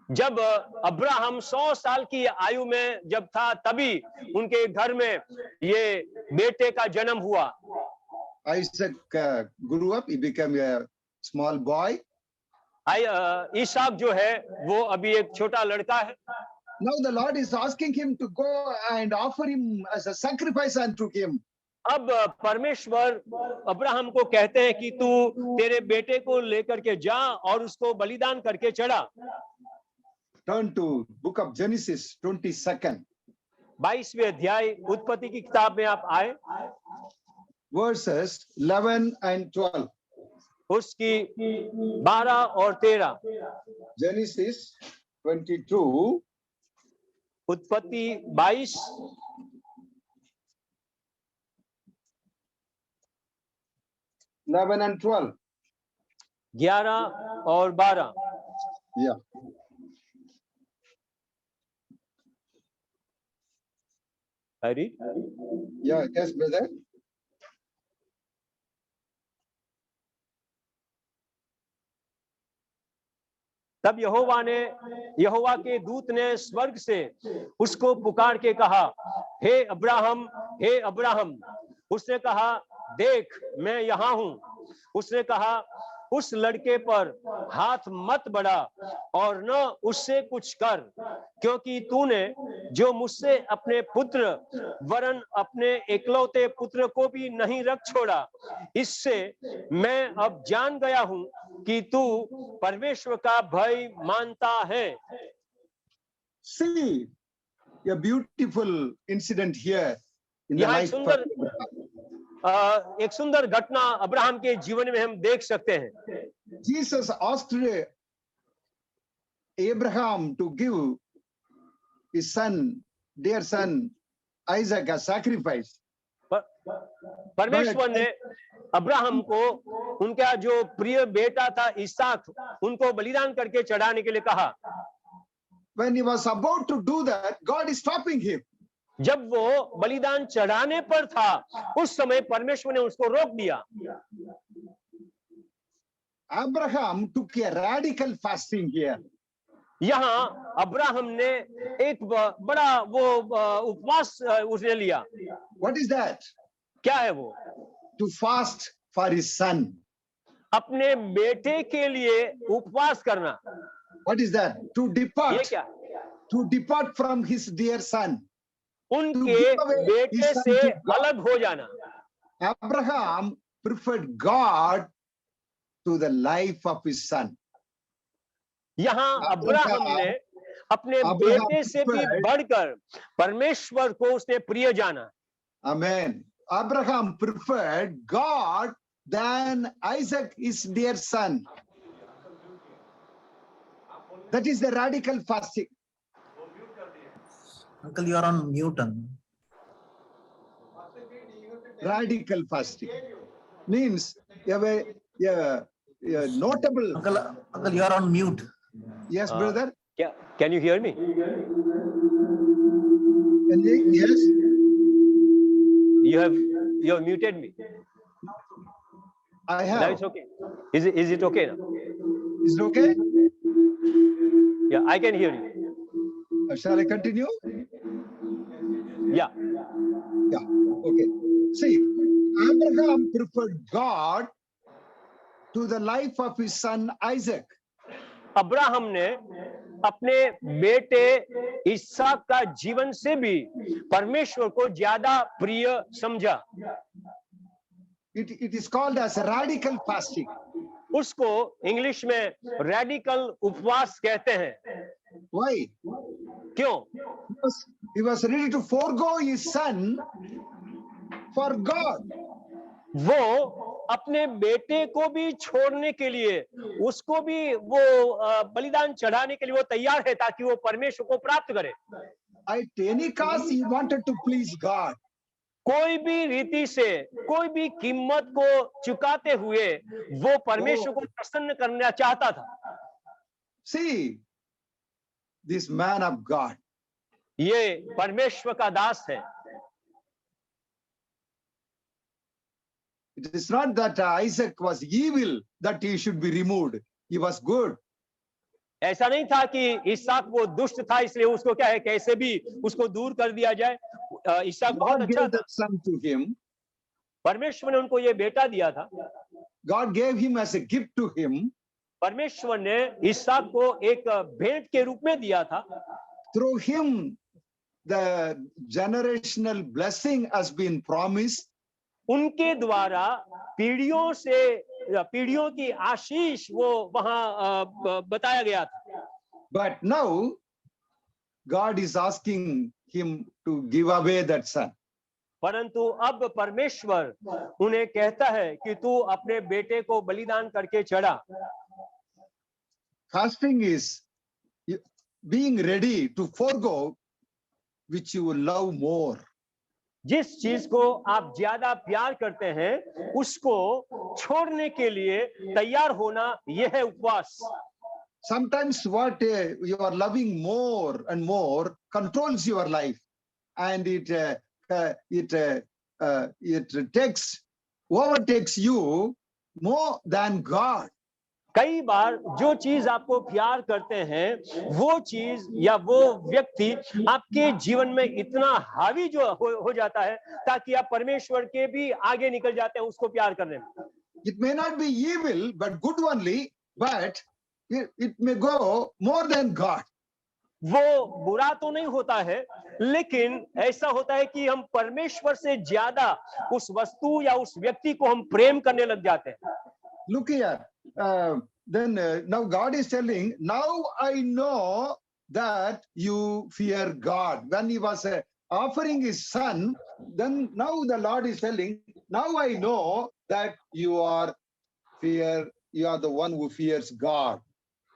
जब अब्राहम 100 साल की आयु में जब था तभी उनके घर में ये बेटे का जन्म हुआ। Isaac grew up, he became a small boy. Isak जो है वो अभी एक छोटा लड़का है। Now the Lord is asking him to go and offer him as a sacrifice unto him. अब परमेश्वर अब्राहम को कहते हैं कि तू तेरे बेटे को लेकर के जा और उसको बलिदान करके चढ़ा। Turn to book of Genesis 22nd. 22वें अध्याय उत्पत्ति की किताब में आप आए, verses 11 and 12. उसकी 12 और 13। Genesis 22, उत्पत्ति 22 11 and 12. 11 और 12। Yeah. हरी Yeah, yes, brother. तब यहोवा के दूत ने स्वर्ग से उसको पुकार के कहा, हे अब्राहम, हे अब्राहम। उसने कहा, देख मैं यहाँ हूँ। उसने कहा, उस लड़के पर हाथ मत बढ़ा और न उससे कुछ कर, क्योंकि तूने जो मुझसे अपने पुत्र वरन अपने एकलौते पुत्र को भी नहीं रख छोड़ा, इससे मैं अब जान गया हूं कि तू परमेश्वर का भय मानता है। See a beautiful incident here in the यहाँ life of एक सुंदर घटना अब्राहम के जीवन में हम देख सकते हैं। Jesus asked Abraham to give his son, dear son, Isaac as sacrifice. परमेश्वर ने अब्राहम को उनका जो प्रिय बेटा था इसहाक, उनको बलिदान करके चढ़ाने के लिए कहा। When he was about to do that, God is stopping him. जब वो बलिदान चढ़ाने पर था, उस समय परमेश्वर ने उसको रोक दिया। Abraham took a radical fasting here. यहाँ अब्राहम ने एक बड़ा वो उपवास उसने लिया। What is that? क्या है वो? To fast for his son. अपने बेटे के लिए उपवास करना। What is that? To ये depart. क्या? To depart from his dear son. उनके बेटे से अलग हो जाना। Abraham preferred God to the life of his son. यहाँ अब्राहम ने अपने बेटे से भी बढ़कर परमेश्वर को उसने प्रिय जाना। Amen. Abraham preferred God than Isaac, his dear son. That is the radical fasting. Uncle, you are on mute. Radical fasting means you have a notable. Uncle, you are on mute. Yes, brother. Can you hear me? Yes. You have muted me. I have. Now it's okay. Is it okay now? Is it okay? Yeah, I can hear you. Shall I continue? Yeah. Yeah. Okay. See, Abraham preferred God to the life of his son Isaac. Abraham ने अपने बेटे इसहाक का जीवन से भी परमेश्वर को ज्यादा प्रिय समझा। It is called as radical fasting. उसको इंग्लिश में रेडिकल उपवास कहते हैं। Why? क्यों? He was ready to forego his son for God. वो अपने बेटे को भी छोड़ने के लिए, उसको भी वो बलिदान चढ़ाने के लिए वो तैयार है ताकि वो परमेश्वर को प्राप्त करे। At any cost, he wanted to please God. कोई भी रीति से, कोई भी कीमत को चुकाते हुए वो परमेश्वर को प्रसन्न करना चाहता था। See, this man of God. ये परमेश्वर का दास है। It is not that Isaac was evil that he should be removed. He was good. ऐसा नहीं था कि इसहाक वो दुष्ट था इसलिए उसको क्या है कैसे भी उसको दूर कर दिया जाए। इसहाक बहुत God अच्छा gave था। that son to him. परमेश्वर ने उनको ये बेटा दिया था। God gave him as a gift to him. परमेश्वर ने इसहाक को एक भेंट के रूप में दिया था। Through him, the generational blessing has been promised. उनके द्वारा पीढ़ियों की आशीष वो वहां बताया गया था। But now, God is asking him to give away that son. परंतु अब परमेश्वर उन्हें कहता है कि तू अपने बेटे को बलिदान करके चढ़ा। Fasting is being ready to forego which you love more. जिस चीज को आप ज्यादा प्यार करते हैं उसको छोड़ने के लिए तैयार होना, यह है उपवास। Sometimes what you are loving more and more controls your life, and it overtakes you more than God. कई बार जो चीज आपको प्यार करते हैं वो चीज या वो व्यक्ति आपके जीवन में इतना हावी जो हो जाता है ताकि आप परमेश्वर के भी आगे निकल जाते हैं उसको प्यार करने में। It may not be evil but good only, but it may go more than God. वो बुरा तो नहीं होता है, लेकिन ऐसा होता है कि हम परमेश्वर से ज्यादा उस वस्तु या उस व्यक्ति को हम प्रेम करने लग जाते हैं। Look here. Now God is telling, now I know that you fear God. When he was offering his son, then now the Lord is telling, now I know that you are the one who fears God.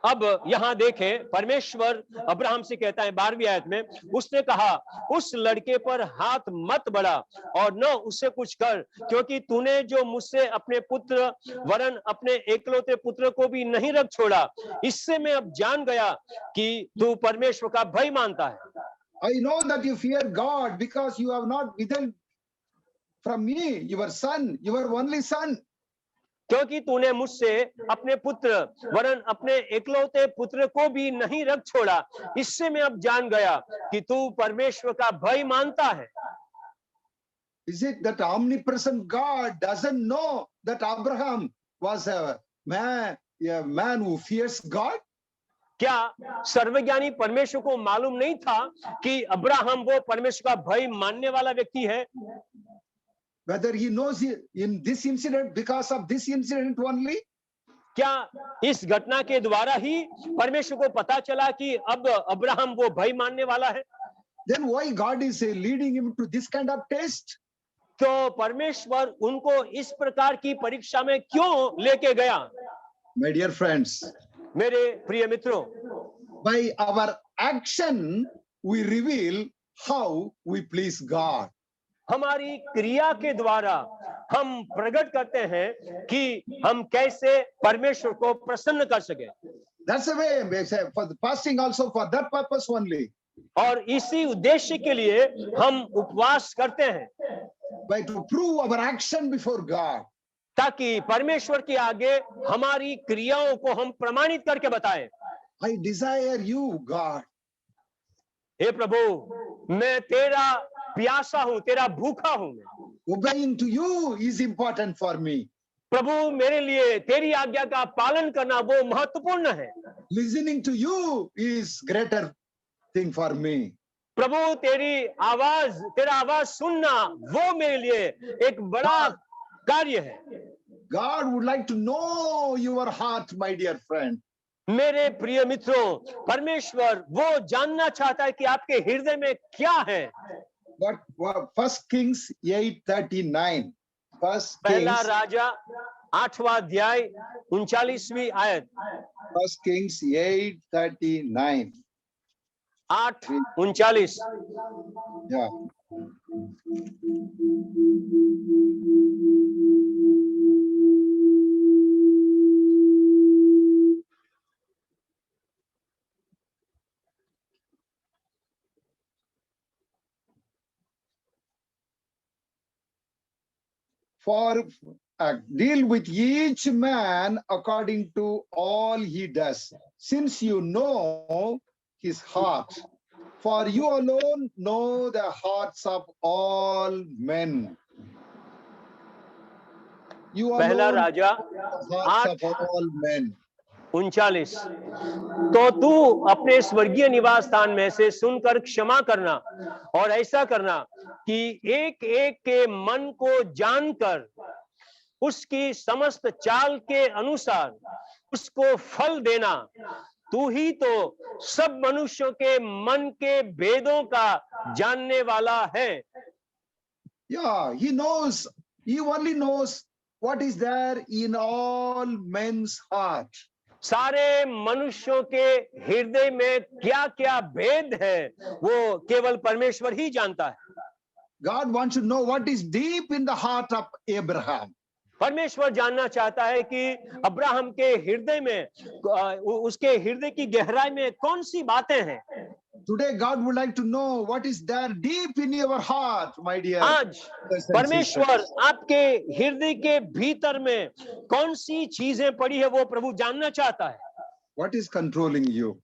अब यहाँ देखें, परमेश्वर Abraham से कहता है 12वीं आयत में, उसने कहा उस लड़के पर हाथ मत बढ़ा और न उससे कुछ कर, क्योंकि तूने जो मुझसे अपने पुत्र वरन अपने एकलौते पुत्र को भी नहीं रख छोड़ा, इससे मैं अब जान गया कि तू परमेश्वर का भय मानता है। I know that you fear God because you have not withheld from me your son, your only son. क्योंकि तूने मुझसे अपने पुत्र वरन अपने एकलौते पुत्र को भी नहीं रख छोड़ा, इससे मैं अब जान गया कि तू परमेश्वर का भय मानता है। Is it that omnipresent God doesn't know that Abraham was a man who fears God? क्या सर्वज्ञानी परमेश्वर को मालूम नहीं था कि अब्राहम वो परमेश्वर का भय मानने वाला व्यक्ति है? Whether he knows in this incident, because of this incident only? क्या इस घटना के द्वारा ही परमेश्वर को पता चला कि अब अब्राहम वो भय मानने वाला है? Then why God is leading him to this kind of test? तो परमेश्वर उनको इस प्रकार की परीक्षा में क्यों लेके गया? My dear friends, मेरे प्रिय मित्रों, by our action we reveal how we please God. हमारी क्रिया के द्वारा हम प्रकट करते हैं कि हम कैसे परमेश्वर को प्रसन्न कर सके। That's the way we say, for the fasting also for that purpose only. और इसी उद्देश्य के लिए हम उपवास करते हैं, By to prove our action before God. ताकि परमेश्वर के आगे हमारी क्रियाओं को हम प्रमाणित करके बताएं। I desire you, God. हे प्रभु, मैं तेरा प्यासा हूं, तेरा भूखा हूं। Obeying to you is important for me. प्रभु, मेरे लिए तेरी आज्ञा का पालन करना वो महत्वपूर्ण है। Listening to you is greater thing for me. प्रभु, तेरा आवाज सुनना वो मेरे लिए एक बड़ा कार्य है। God would like to know your heart, my dear friend. मेरे प्रिय मित्रों, परमेश्वर वो जानना चाहता है कि आपके हृदय में क्या है। What 1 Kings 8:39. पहला राजा 8वां अध्याय 39वीं आयत। 1 Kings 8:39. 8:39। Yeah. For deal with each man according to all he does, since you know his heart. For you alone know the hearts of all men. You पहला alone Raja know the hearts of all men. 39। तो तू अपने स्वर्गीय निवास स्थान में से सुनकर क्षमा करना और ऐसा करना कि एक एक के मन को जानकर उसकी समस्त चाल के अनुसार उसको फल देना। तू ही तो सब मनुष्यों के मन के भेदों का जानने वाला है। Yeah, he only knows what is there in all men's heart. सारे मनुष्यों के हृदय में क्या क्या भेद है वो केवल परमेश्वर ही जानता है। God wants to know what is deep in the heart of Abraham. परमेश्वर जानना चाहता है कि अब्राहम के हृदय में उसके हृदय की गहराई में कौन सी बातें हैं। Today, God would like to know what is there deep in your heart, my dear. आज परमेश्वर आपके हृदय के भीतर में कौन सी चीजें पड़ी है वो प्रभु जानना चाहता है। What is controlling you?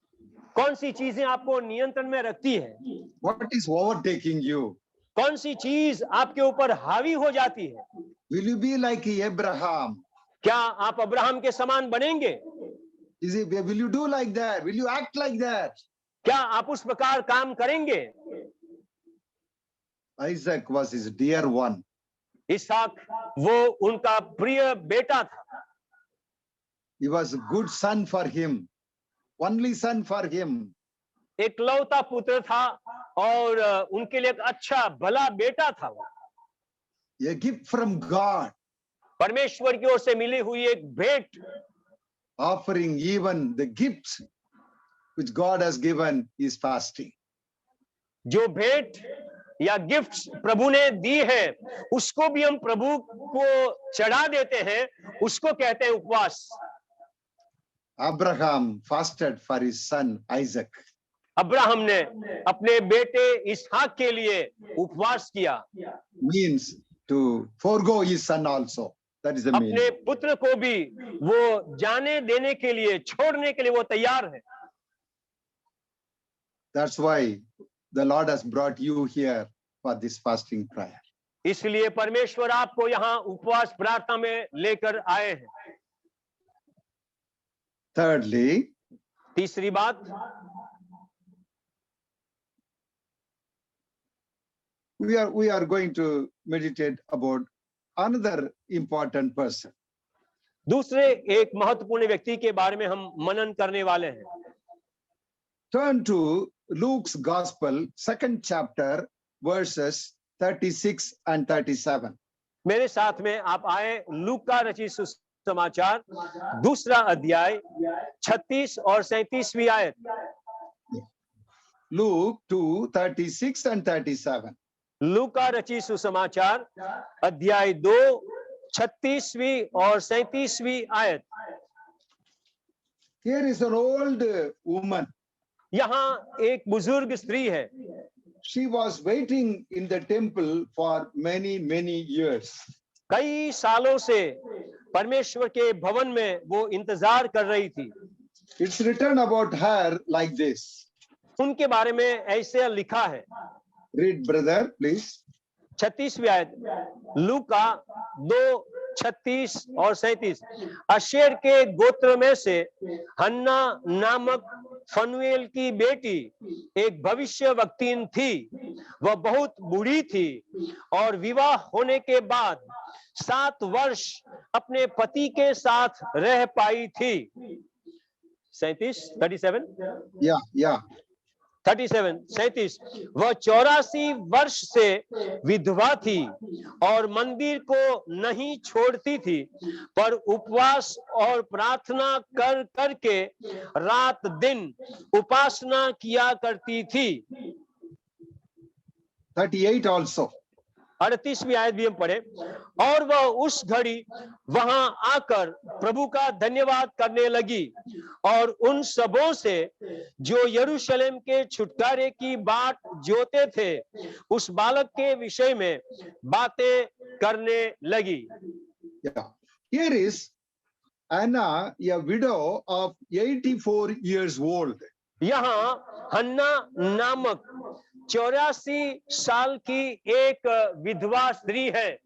कौन सी चीजें आपको नियंत्रण में रखती है। What is overtaking you? कौन सी चीज आपके ऊपर हावी हो जाती है। Will you be like Abraham? क्या आप अब्राहम के समान बनेंगे। Will you do like that? Will you act like that? क्या आप उस प्रकार काम करेंगे। Isaac was his dear one. इसहाक वो उनका प्रिय बेटा था। He was a good son for him, only son for him. एकलौता पुत्र था और उनके लिए एक अच्छा भला बेटा था। A gift from God. परमेश्वर की ओर से मिली हुई एक भेंट। Offering even the gifts which God has given is fasting. जो भेंट या गिफ्ट्स प्रभु ने दी है उसको भी हम प्रभु को चढ़ा देते हैं, उसको कहते हैं उपवास। Abraham fasted for his son Isaac. Abraham ने अपने बेटे इसहाक के लिए उपवास किया। Means to forego his son also. That is the meaning. अपने पुत्र को भी वो जाने देने के लिए, छोड़ने के लिए वो तैयार है। That's why the Lord has brought you here for this fasting prayer. इसलिए परमेश्वर आपको यहाँ उपवास प्रार्थना में लेकर आए हैं। Thirdly, तीसरी बात, we are going to meditate about another important person. दूसरे एक महत्वपूर्ण व्यक्ति के बारे में हम मनन करने वाले हैं। Turn to Luke's Gospel, 2nd chapter, verses 36 and 37. मेरे साथ में आप आए लूका का रचित सुसमाचार दूसरा अध्याय 36 और 37वीं आयत। Luke 2, 36 and 37. लूका रचित सुसमाचार अध्याय 2 36वीं और 37वीं आयत। Here is an old woman. यहाँ एक बुजुर्ग स्त्री है। She was waiting in the temple for many years. कई सालों से परमेश्वर के भवन में वो इंतजार कर रही थी। It's written about her like this. उनके बारे में ऐसे लिखा है। Read, brother, please. 36वीं आयत, लूका 2:36 और 37। अशेर के गोत्र में से हन्ना नामक फनुएल की बेटी एक भविष्यवक्तीन थी। वह बहुत बूढ़ी थी और विवाह होने के बाद 7 वर्ष अपने पति के साथ रह पाई थी। 37 Yeah. 37 वह 84 वर्ष से विधवा थी और मंदिर को नहीं छोड़ती थी, पर उपवास और प्रार्थना कर करके रात दिन उपासना किया करती थी। 38 also. 38वीं आयत भी हम पढ़े। और वह उस घड़ी वहां आकर प्रभु का धन्यवाद करने लगी और उन सबों से जो यरूशलेम के छुटकारे की बाट जोते थे उस बालक के विषय में बातें करने लगी। Yeah. Here is Anna, a widow of 84 years old. यहाँ हन्ना नामक 84 साल की एक विधवा स्त्री है।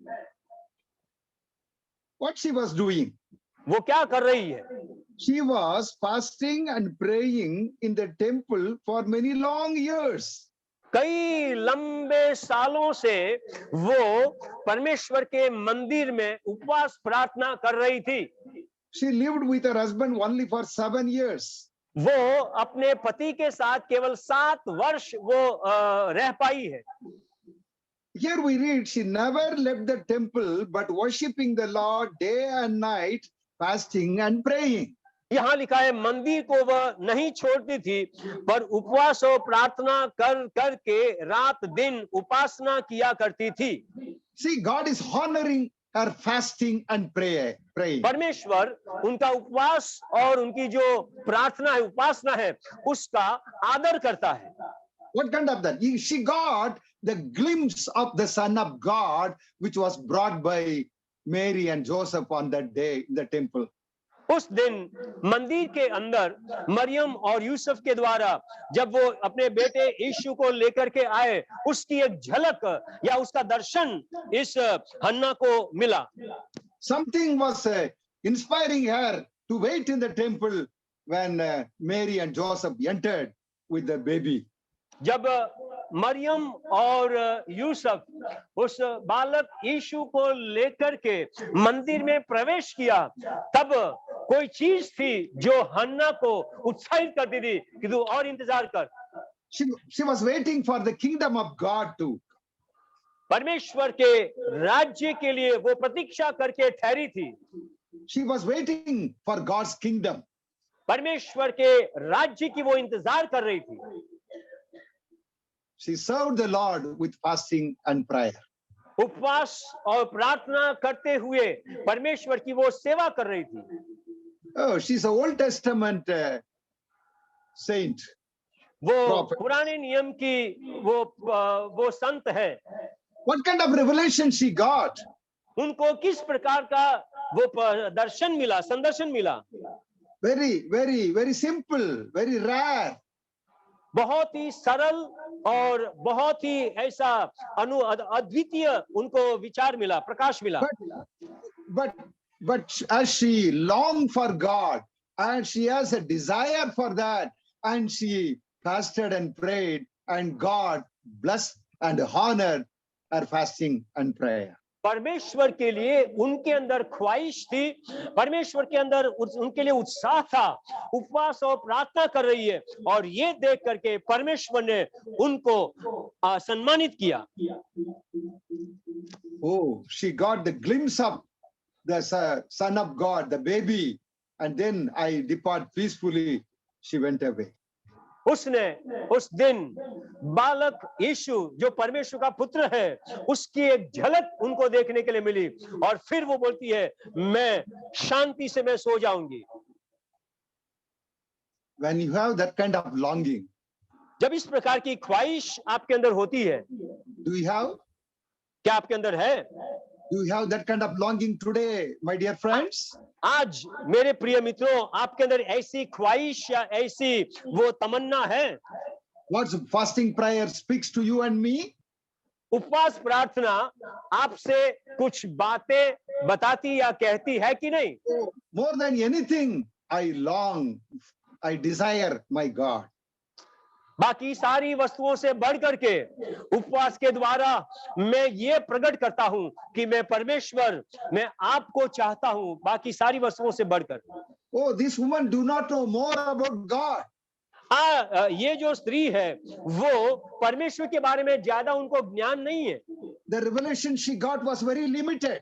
What she was doing? वो क्या कर रही है? She was fasting and praying in the temple for many long years. कई लंबे सालों से वो परमेश्वर के मंदिर में उपवास प्रार्थना कर रही थी। She lived with her husband only for 7 years. वो अपने पति के साथ केवल 7 वर्ष वो रह पाई है। here we read she never left the temple but worshipping the Lord day and night, fasting and praying. यहाँ लिखा है मंदिर को वह नहीं छोड़ती थी, पर उपवास और प्रार्थना कर करके रात दिन उपासना किया करती थी। See, God is honoring her fasting and praying. परमेश्वर उनका उपवास और उनकी जो प्रार्थना है, उपासना है, उसका आदर करता है। What kind of that? She got the glimpse of the Son of God, which was brought by Mary and Joseph on that day in the temple. उस दिन मंदिर के अंदर मरियम और यूसुफ के द्वारा जब वो अपने बेटे यीशु को लेकर के आए, उसकी एक झलक या उसका दर्शन इस हन्ना को मिला। Something was inspiring her to wait in the temple when Mary and Joseph entered with the baby. जब मरियम और यूसुफ उस बालक यीशु को लेकर के मंदिर में प्रवेश किया, तब कोई चीज थी जो हन्ना को उत्साहित करती थी कि तू और इंतजार कर। She was waiting for the kingdom of God too. परमेश्वर के राज्य के लिए वो प्रतीक्षा करके ठहरी थी। She was waiting for God's kingdom. परमेश्वर के राज्य की वो इंतजार कर रही थी। She served the Lord with fasting and prayer. उपवास और प्रार्थना करते हुए परमेश्वर की वो सेवा कर रही थी। Oh, she's an Old Testament saint. वो पुराने नियम की वो संत है। What kind of revelation she got? उनको किस प्रकार का वो दर्शन मिला, संदर्शन मिला? Very, very, very simple, very rare. बहुत ही सरल और बहुत ही ऐसा अद्वितीय उनको विचार मिला, प्रकाश मिला। But as she longed for God and she has a desire for that, and she fasted and prayed, and God blessed and honored her fasting and prayer. परमेश्वर के लिए उनके अंदर ख्वाहिश थी, परमेश्वर के अंदर उनके लिए उत्साह था, उपवास और प्रार्थना कर रही है, और ये देख करके परमेश्वर ने उनको सम्मानित किया। Oh, she got the glimpse of the Son of God, the baby, and then I depart peacefully. She went away. उसने उस दिन बालक यीशु जो परमेश्वर का पुत्र है, उसकी एक झलक उनको देखने के लिए मिली, और फिर वो बोलती है, मैं शांति से मैं सो जाऊंगी। When you have that kind of longing, जब इस प्रकार की ख्वाहिश आपके अंदर होती है, do you have? क्या आपके अंदर है? Do you have that kind of longing today, my dear friends? आज मेरे प्रिय मित्रों, आपके अंदर ऐसी ख्वाहिश या ऐसी वो तमन्ना है? What's fasting prayer speaks to you and me? उपवास प्रार्थना आपसे कुछ बातें बताती या कहती है कि नहीं? More than anything, I long, I desire my God. बाकी सारी वस्तुओं से बढ़ करके उपवास के द्वारा मैं ये प्रकट करता हूं कि मैं परमेश्वर, मैं आपको चाहता हूं, बाकी सारी वस्तुओं से बढ़कर। Oh, this woman do not know more about God. ये जो स्त्री है वो परमेश्वर के बारे में ज्यादा उनको ज्ञान नहीं है। The revelation she got was very limited.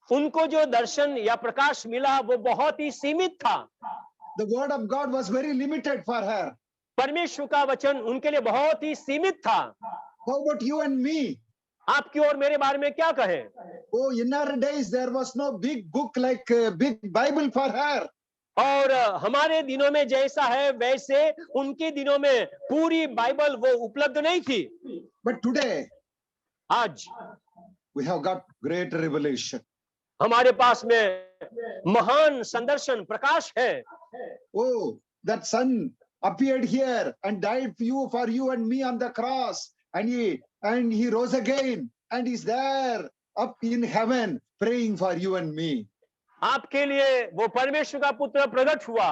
उनको जो दर्शन या प्रकाश मिला वो बहुत ही सीमित था। The word of God was very limited for her. परमेश्वर का वचन उनके लिए बहुत ही सीमित था। How about you and me? आपकी और मेरे बारे में क्या कहें? Oh, in our days there was no big book like big Bible for her. और हमारे दिनों में जैसा है वैसे उनके दिनों में पूरी बाइबल वो उपलब्ध नहीं थी। But today, आज we have got great revelation. हमारे पास में महान संदर्शन प्रकाश है। Oh, that son appeared here and died for you and me on the cross, and he rose again and is there up in heaven praying for you and me. आपके लिए वो परमेश्वर का पुत्र प्रकट हुआ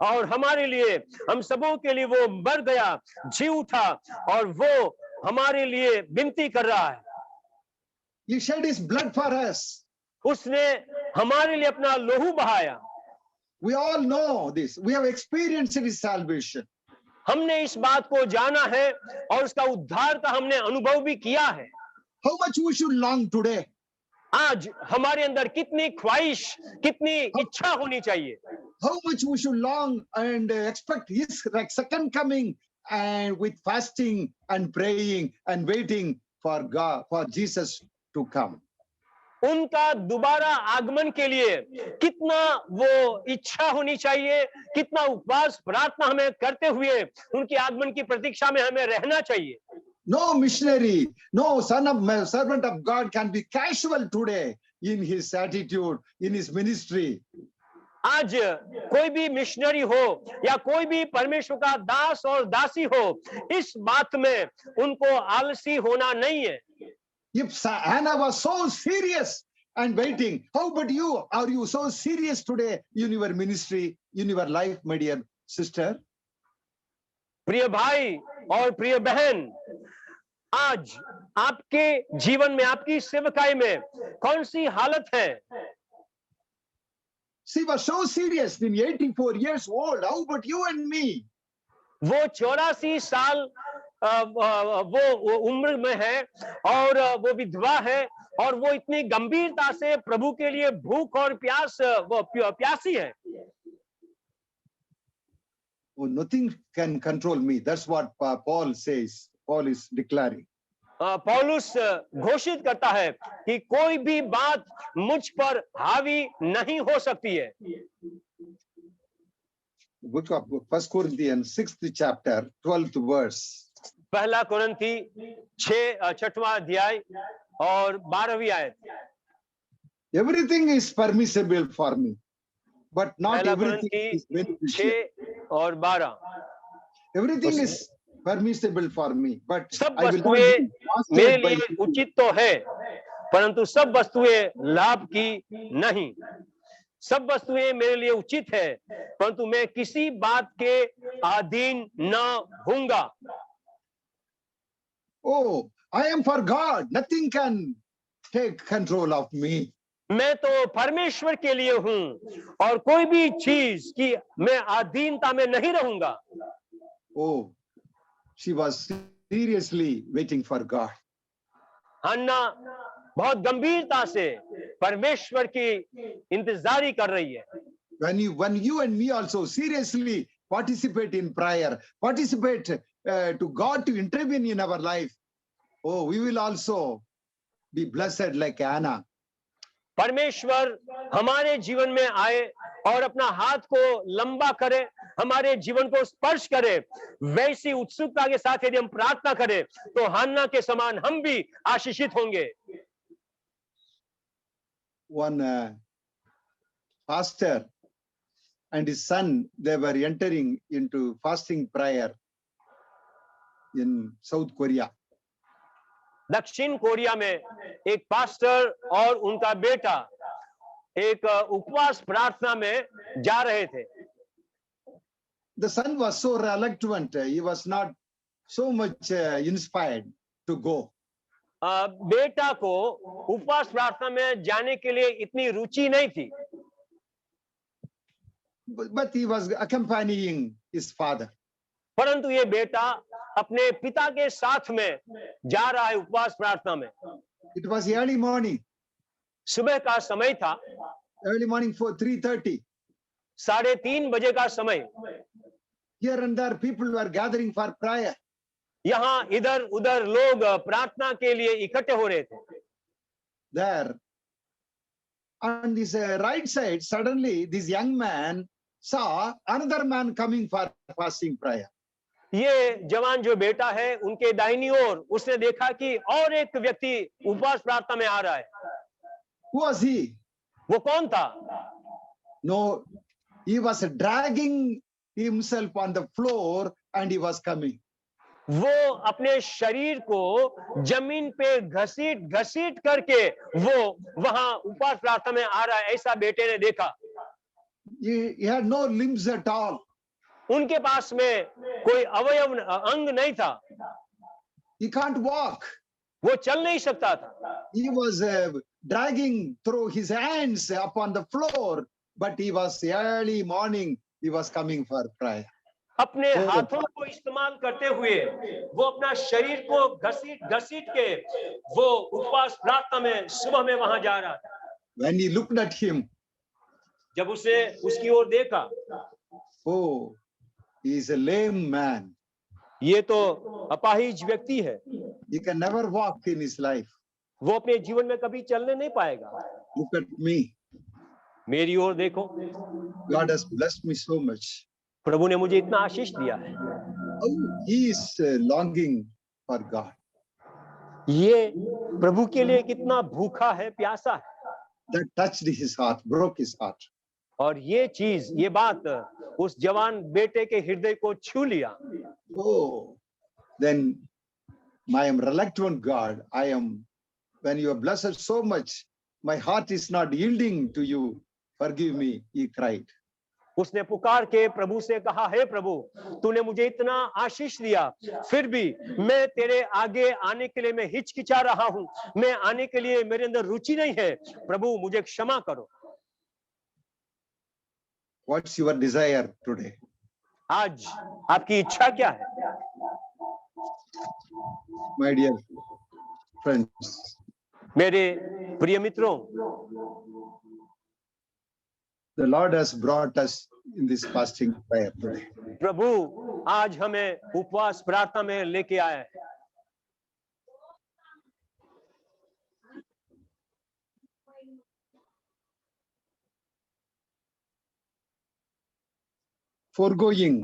और हमारे लिए, हम सबों के लिए वो मर गया, जी उठा और वो हमारे लिए विनती कर रहा है। He shed his blood for us. उसने हमारे लिए अपना लहू बहाया। We all know this. We have experienced his salvation. हमने इस बात को जाना है और उसका उद्धार का हमने अनुभव भी किया है। how much we should long today. आज हमारे अंदर कितनी ख्वाहिश, कितनी इच्छा होनी चाहिए, How much we should long and expect his second coming, and with fasting and praying and waiting for God, for Jesus to come. उनका दोबारा आगमन के लिए कितना वो इच्छा होनी चाहिए, कितना उपवास प्रार्थना हमें करते हुए उनके आगमन की प्रतीक्षा में हमें रहना चाहिए। No missionary, no servant of God can be casual today in his attitude, in his ministry. आज कोई भी मिशनरी हो या कोई भी परमेश्वर का दास और दासी हो, इस बात में उनको आलसी होना नहीं है। If Hannah was so serious and waiting, how about you? Are you so serious today in your ministry, in your life, my dear sister? प्रिय भाई और प्रिय बहन, आज आपके जीवन में, आपकी सेवकाई में कौन सी हालत है? She was so serious in 84 years old. How about you and me? वो 84 साल वो उम्र में है और वो विधवा है और वो इतनी गंभीरता से प्रभु के लिए भूख और प्यास वो प्यासी है। Oh, nothing can control me. That's what Paul says. Paul is declaring. पौलुस घोषित करता है कि कोई भी बात मुझ पर हावी नहीं हो सकती है। Book of 1 Corinthians 6th chapter 12th verse. पहला कुरिन्थी 6वां अध्याय और 12वीं आयत। Everything is permissible for me, but not पहला everything कुरिन्थी is beneficial. 6 और 12। Everything is permissible for me, but सब I will not वस्तुएं be मेरे mastered by लिए people. उचित तो है, परंतु सब वस्तुएं लाभ की नहीं। सब वस्तुएं मेरे लिए उचित है, परंतु मैं किसी बात के अधीन न होऊंगा। Oh, I am for God. Nothing can take control of me. मैं तो परमेश्वर के लिए हूं और कोई भी चीज की मैं अधीनता में नहीं रहूंगा। Oh, she was seriously waiting for God. हन्ना बहुत गंभीरता से परमेश्वर की इंतजारी कर रही है। When you and me also seriously participate in prayer, participate to God to intervene in our life, oh, we will also be blessed like Anna. परमेश्वर हमारे जीवन में आए और अपना हाथ को लंबा करे, हमारे जीवन को स्पर्श करे, वैसी उत्सुकता के साथ यदि हम प्रार्थना करें तो हन्ना के समान हम भी आशीषित होंगे। One pastor and his son, they were entering into fasting prayer in South Korea. दक्षिण कोरिया में एक पास्टर और उनका बेटा एक उपवास प्रार्थना में जा रहे थे। The son was so reluctant, he was not so much inspired to go. बेटा को उपवास प्रार्थना में जाने के लिए इतनी रुचि नहीं थी, But he was accompanying his father. परंतु ये बेटा अपने पिता के साथ में जा रहा है उपवास प्रार्थना में। It was early morning, सुबह का समय था, early morning for 3:30. 3:30 बजे का समय। Here and there people were gathering for prayer. यहाँ इधर उधर लोग प्रार्थना के लिए इकट्ठे हो रहे थे। There, on this right side, suddenly this young man saw another man coming for fasting prayer. ये जवान जो बेटा है उनके दाहिनी ओर उसने देखा कि और एक व्यक्ति उपवास प्रार्थना में आ रहा है। Who was he? वो कौन था? No, he was dragging himself on the floor and he was coming. वो अपने शरीर को जमीन पे घसीट घसीट करके वो वहां उपवास प्रार्थना में आ रहा है, ऐसा बेटे ने देखा। He had no limbs at all. उनके पास में कोई अवयव अंग नहीं था, He can't walk. वो चल नहीं सकता था। He was dragging through his hands upon the floor, but he was early morning, he was coming for prayer. अपने Oh. हाथों को इस्तेमाल करते हुए वो अपना शरीर को घसीट घसीट के वो उपवास प्रार्थना में सुबह में वहां जा रहा था। When he looked at him, जब उसे उसकी ओर देखा, oh, he is a lame man. ये तो अपाहिज व्यक्ति है, He can never walk in his life. वो अपने जीवन में कभी चलने नहीं पाएगा। Look at me. मेरी ओर देखो, God has blessed me so much. प्रभु ने मुझे इतना आशीष दिया है। Oh, he is longing for God. ये प्रभु के लिए कितना भूखा है, प्यासा है। That touched his heart, broke his heart. और ये चीज, ये बात उस जवान बेटे के हृदय को छू लिया। Oh, then I am reluctant, God. I am, when you are blessed so much, my heart is not yielding to you. Forgive me, he cried. उसने पुकार के प्रभु से कहा, हे प्रभु, तूने मुझे इतना आशीष दिया, फिर भी मैं तेरे आगे आने के लिए मैं हिचकिचा रहा हूं, मैं आने के लिए मेरे अंदर रुचि नहीं है, प्रभु मुझे क्षमा करो। What's your desire today? आज आपकी इच्छा क्या है? My dear friends, मेरे प्रिय मित्रों, the Lord has brought us in this fasting prayer today. प्रभु आज हमें उपवास प्रार्थना में लेके आया है। Foregoing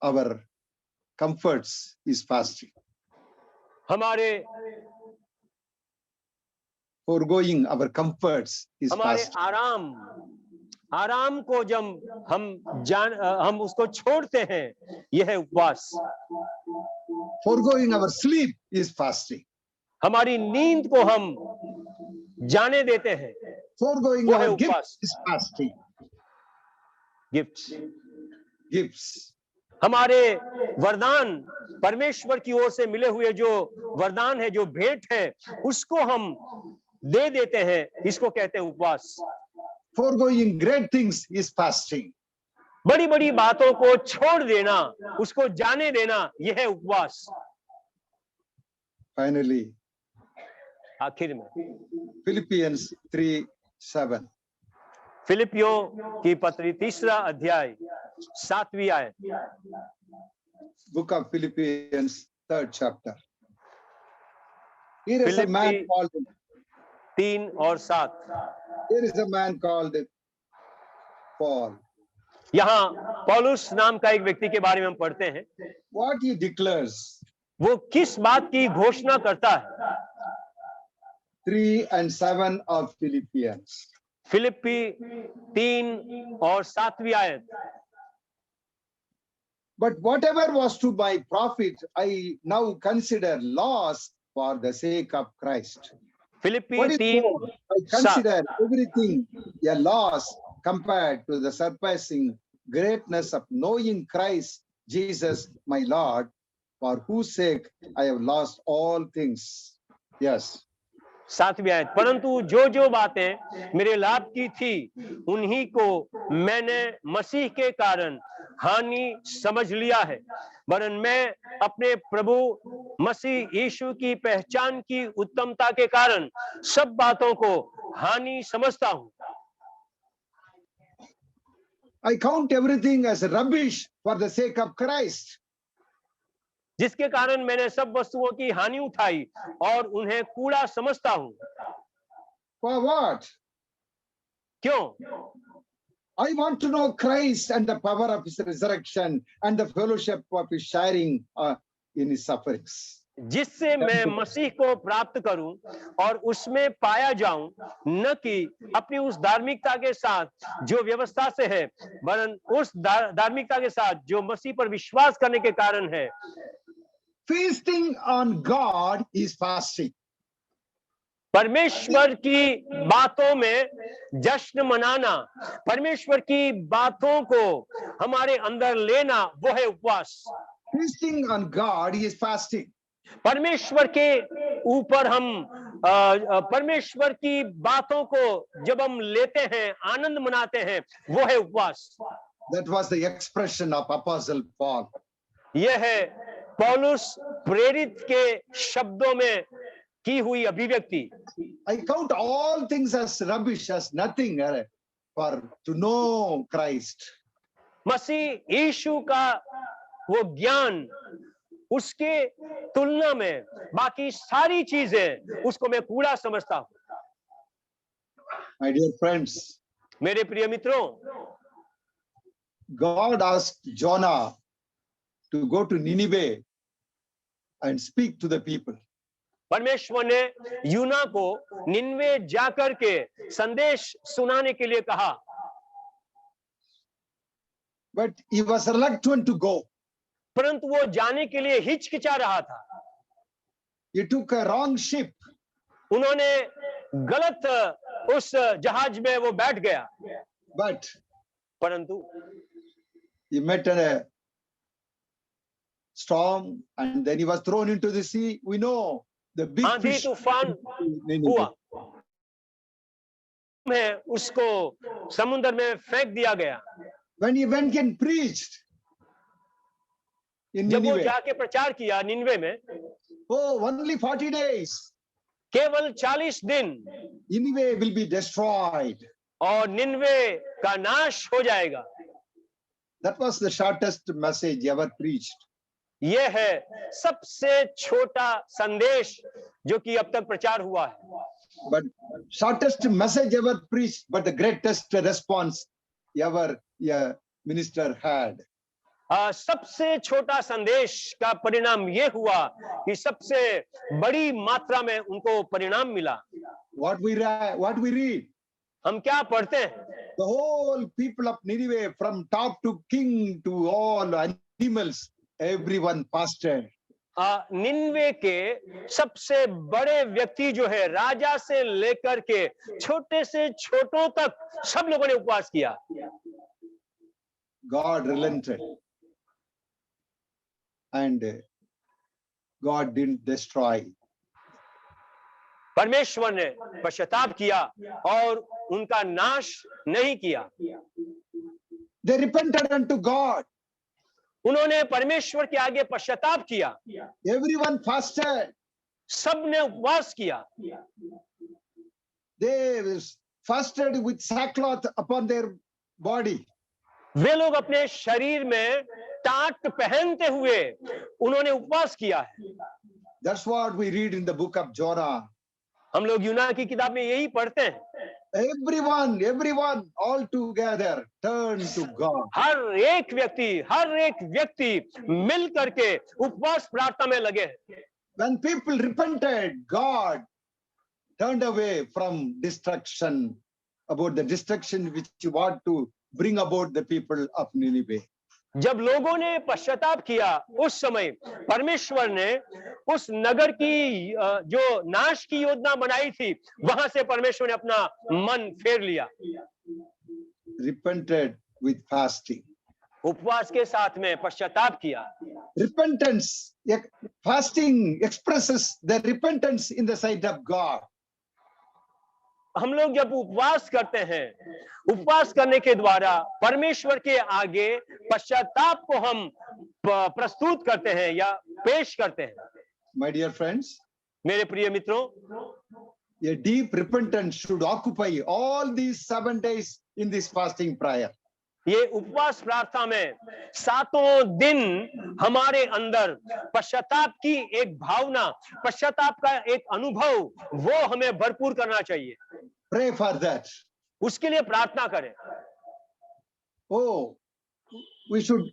our comforts is fasting. हमारे Foregoing our comforts is हमारे fasting. आराम को जब हम उसको छोड़ते हैं, यह है उपवास। Foregoing our sleep is fasting. हमारी नींद को हम जाने देते हैं, Foregoing वो है our उपवास। gifts is fasting. Gifts, Gifts. हमारे वरदान, परमेश्वर की ओर से मिले हुए जो वरदान है, जो भेंट है, उसको हम दे देते हैं, इसको कहते हैं उपवास। Foregoing great things is fasting. बड़ी बड़ी बातों को छोड़ देना, उसको जाने देना, यह है उपवास। Finally, आखिर में Philippians 3:7. फिलिपियों की पत्री 3 अध्याय 7वीं आयत। Book of Philippians, 3rd chapter. Here is a Philippi- man called 3 और 7। Here is a man called Paul. यहाँ पौलुस नाम का एक व्यक्ति के बारे में हम पढ़ते हैं। What he declares, वो किस बात की घोषणा करता है? 3 and 7 of Philippians. फिलिप्पी 3 और 7वीं आयत। But whatever was to my profit, I now consider loss for the sake of Christ. Philippi What is 3 more, I consider everything a loss compared to the surpassing greatness of knowing Christ Jesus my Lord, for whose sake I have lost all things. Yes. 7वीं आयत। परंतु जो जो बातें मेरे लाभ की थी, उन्हीं को मैंने मसीह के कारण हानि समझ लिया है, वरन मैं अपने प्रभु मसीह यीशु की पहचान की उत्तमता के कारण सब बातों को हानि समझता हूं। I count everything as rubbish for the sake of Christ. जिसके कारण मैंने सब वस्तुओं की हानि उठाई और उन्हें कूड़ा समझता हूं। For what? क्यों? I want to know Christ and the power of his resurrection and the fellowship of his sharing in his sufferings. जिससे मैं मसीह को प्राप्त करूं और उसमें पाया जाऊं, न कि अपनी उस धार्मिकता के साथ जो व्यवस्था से है, वरन उस धार्मिकता के साथ जो मसीह पर विश्वास करने के कारण है। Feasting on God is fasting. परमेश्वर की बातों में जश्न मनाना, परमेश्वर की बातों को हमारे अंदर लेना, वो है उपवास। Feasting on God is fasting. परमेश्वर के ऊपर हम परमेश्वर की बातों को जब हम लेते हैं, आनंद मनाते हैं, वो है उपवास। That was the expression of Apostle Paul. यह है पौलुस प्रेरित के शब्दों में की हुई अभिव्यक्ति। I count all things as rubbish, as nothing for to know Christ. मसीह यीशु का वो ज्ञान, उसके तुलना में बाकी सारी चीजें उसको मैं कूड़ा समझता हूं। My dear friends, मेरे प्रिय मित्रों, God asked Jonah to go to Nineveh and speak to the people. परमेश्वर ने यूना को निनवे जाकर के संदेश सुनाने के लिए कहा, But he was reluctant to go. परंतु वो जाने के लिए हिचकिचा रहा था। He took a wrong ship. उन्होंने गलत उस जहाज में वो बैठ गया, But परंतु he met a storm and then he was thrown into the sea. We know the big आंधी fish. तूफान हुआ में उसको समुद्र में फेंक दिया गया। When he went and preached in जब वो Nineveh, जाके प्रचार किया निनवे में, oh, only 40 days, केवल 40 दिन Nineveh will be destroyed. और निनवे का नाश हो जाएगा। That was the shortest message ever preached. यह है सबसे छोटा संदेश जो कि अब तक प्रचार हुआ है। But shortest message ever preached, but the greatest response ever a minister had. सबसे छोटा संदेश का परिणाम यह हुआ कि सबसे बड़ी मात्रा में उनको परिणाम मिला। What we read, हम क्या पढ़ते हैं? the whole people of Nineveh, from top to king to all animals, everyone fasted. Nineveh के सबसे बड़े व्यक्ति जो है, राजा से लेकर के छोटे से छोटों तक सब लोगों ने उपवास किया। God relented and God didn't destroy. परमेश्वर ने पश्चाताप किया और उनका नाश नहीं किया। They repented unto God. उन्होंने परमेश्वर के आगे पश्चाताप किया। Everyone fasted. सबने उपवास किया। They fasted with sackcloth upon their body. वे लोग अपने शरीर में टाट पहनते हुए उन्होंने उपवास किया है। That's what we read in the book of Jonah. हम लोग यूना की किताब में यही पढ़ते हैं। Everyone all together turn to God. हर एक व्यक्ति मिल करके उपवास प्रार्थना में लगे। When people repented, God turned away from destruction, about the destruction which you want to bring about the people of Nineveh. जब लोगों ने पश्चाताप किया, उस समय परमेश्वर ने उस नगर की जो नाश की योजना बनाई थी, वहां से परमेश्वर ने अपना मन फेर लिया। Repented with fasting. उपवास के साथ में पश्चाताप किया। Repentance, fasting expresses the repentance in the sight of God. हम लोग जब उपवास करते हैं, उपवास करने के द्वारा परमेश्वर के आगे पश्चाताप को हम प्रस्तुत करते हैं या पेश करते हैं। My dear friends, मेरे प्रिय मित्रों, a deep repentance should occupy all these 7 days in this fasting prayer. ये उपवास प्रार्थना में 7 दिन हमारे अंदर पश्चाताप की एक भावना, पश्चाताप का एक अनुभव, वो हमें भरपूर करना चाहिए। Pray for that. उसके लिए प्रार्थना करें। Oh, we should,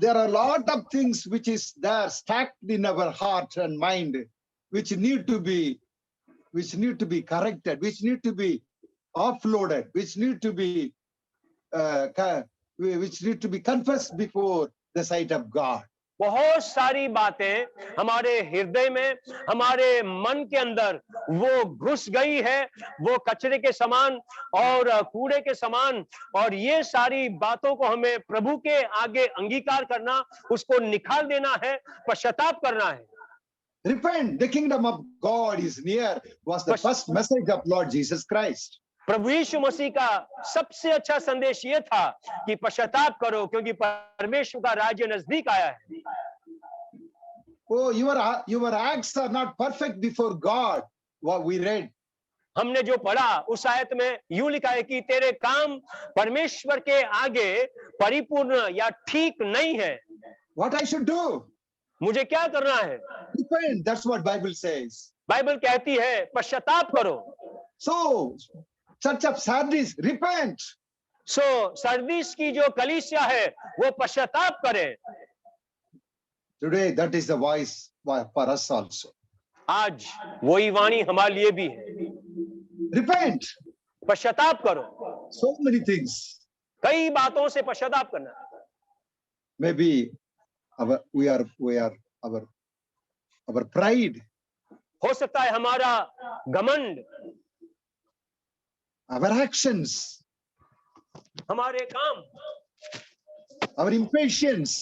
there are a lot of things which is there stacked in our heart and mind, which need to be corrected, which need to be offloaded, which need to be confessed before the sight of God. बहुत सारी बातें हमारे हृदय में, हमारे मन के अंदर वो घुस गई है, वो कचरे के समान और कूड़े के समान, और ये सारी बातों को हमें प्रभु के आगे अंगीकार करना, उसको निकाल देना है, पश्चाताप करना है। Repent, the kingdom of God is near, was the first message of Lord Jesus Christ. प्रभु यीशु मसीह का सबसे अच्छा संदेश ये था कि पश्चाताप करो क्योंकि परमेश्वर का राज्य नजदीक आया है। Oh, your acts are not perfect before God. What we read. हमने जो पढ़ा उस आयत में यूं लिखा है कि तेरे काम परमेश्वर के आगे परिपूर्ण या ठीक नहीं है। What I should do? मुझे क्या करना है? Repent. That's what Bible says. Bible कहती है पश्चाताप करो। So, Church of Sardis, repent. Sardis की जो कलीसिया है वो पश्चाताप करे। Today, that is the voice for us also. आज वही वाणी हमारे लिए भी है। Repent. पश्चाताप करो। So many things. कई बातों से पश्चाताप करना। Maybe our pride, हो सकता है हमारा घमंड, our actions, हमारे काम, our impatience,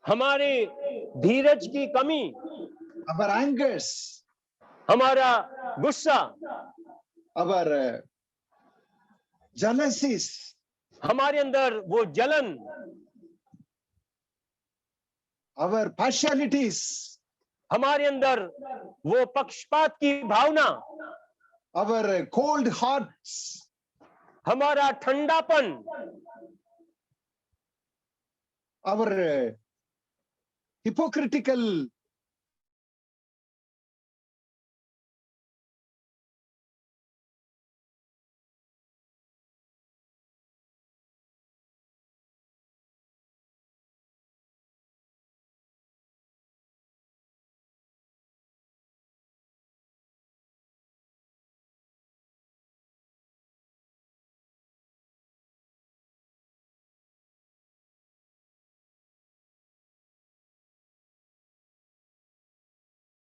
हमारे धीरज की कमी, our angers, हमारा गुस्सा, our jealousies, हमारे अंदर वो जलन, our partialities, हमारे अंदर वो पक्षपात की भावना, our cold hearts, हमारा ठंडापन, our hypocritical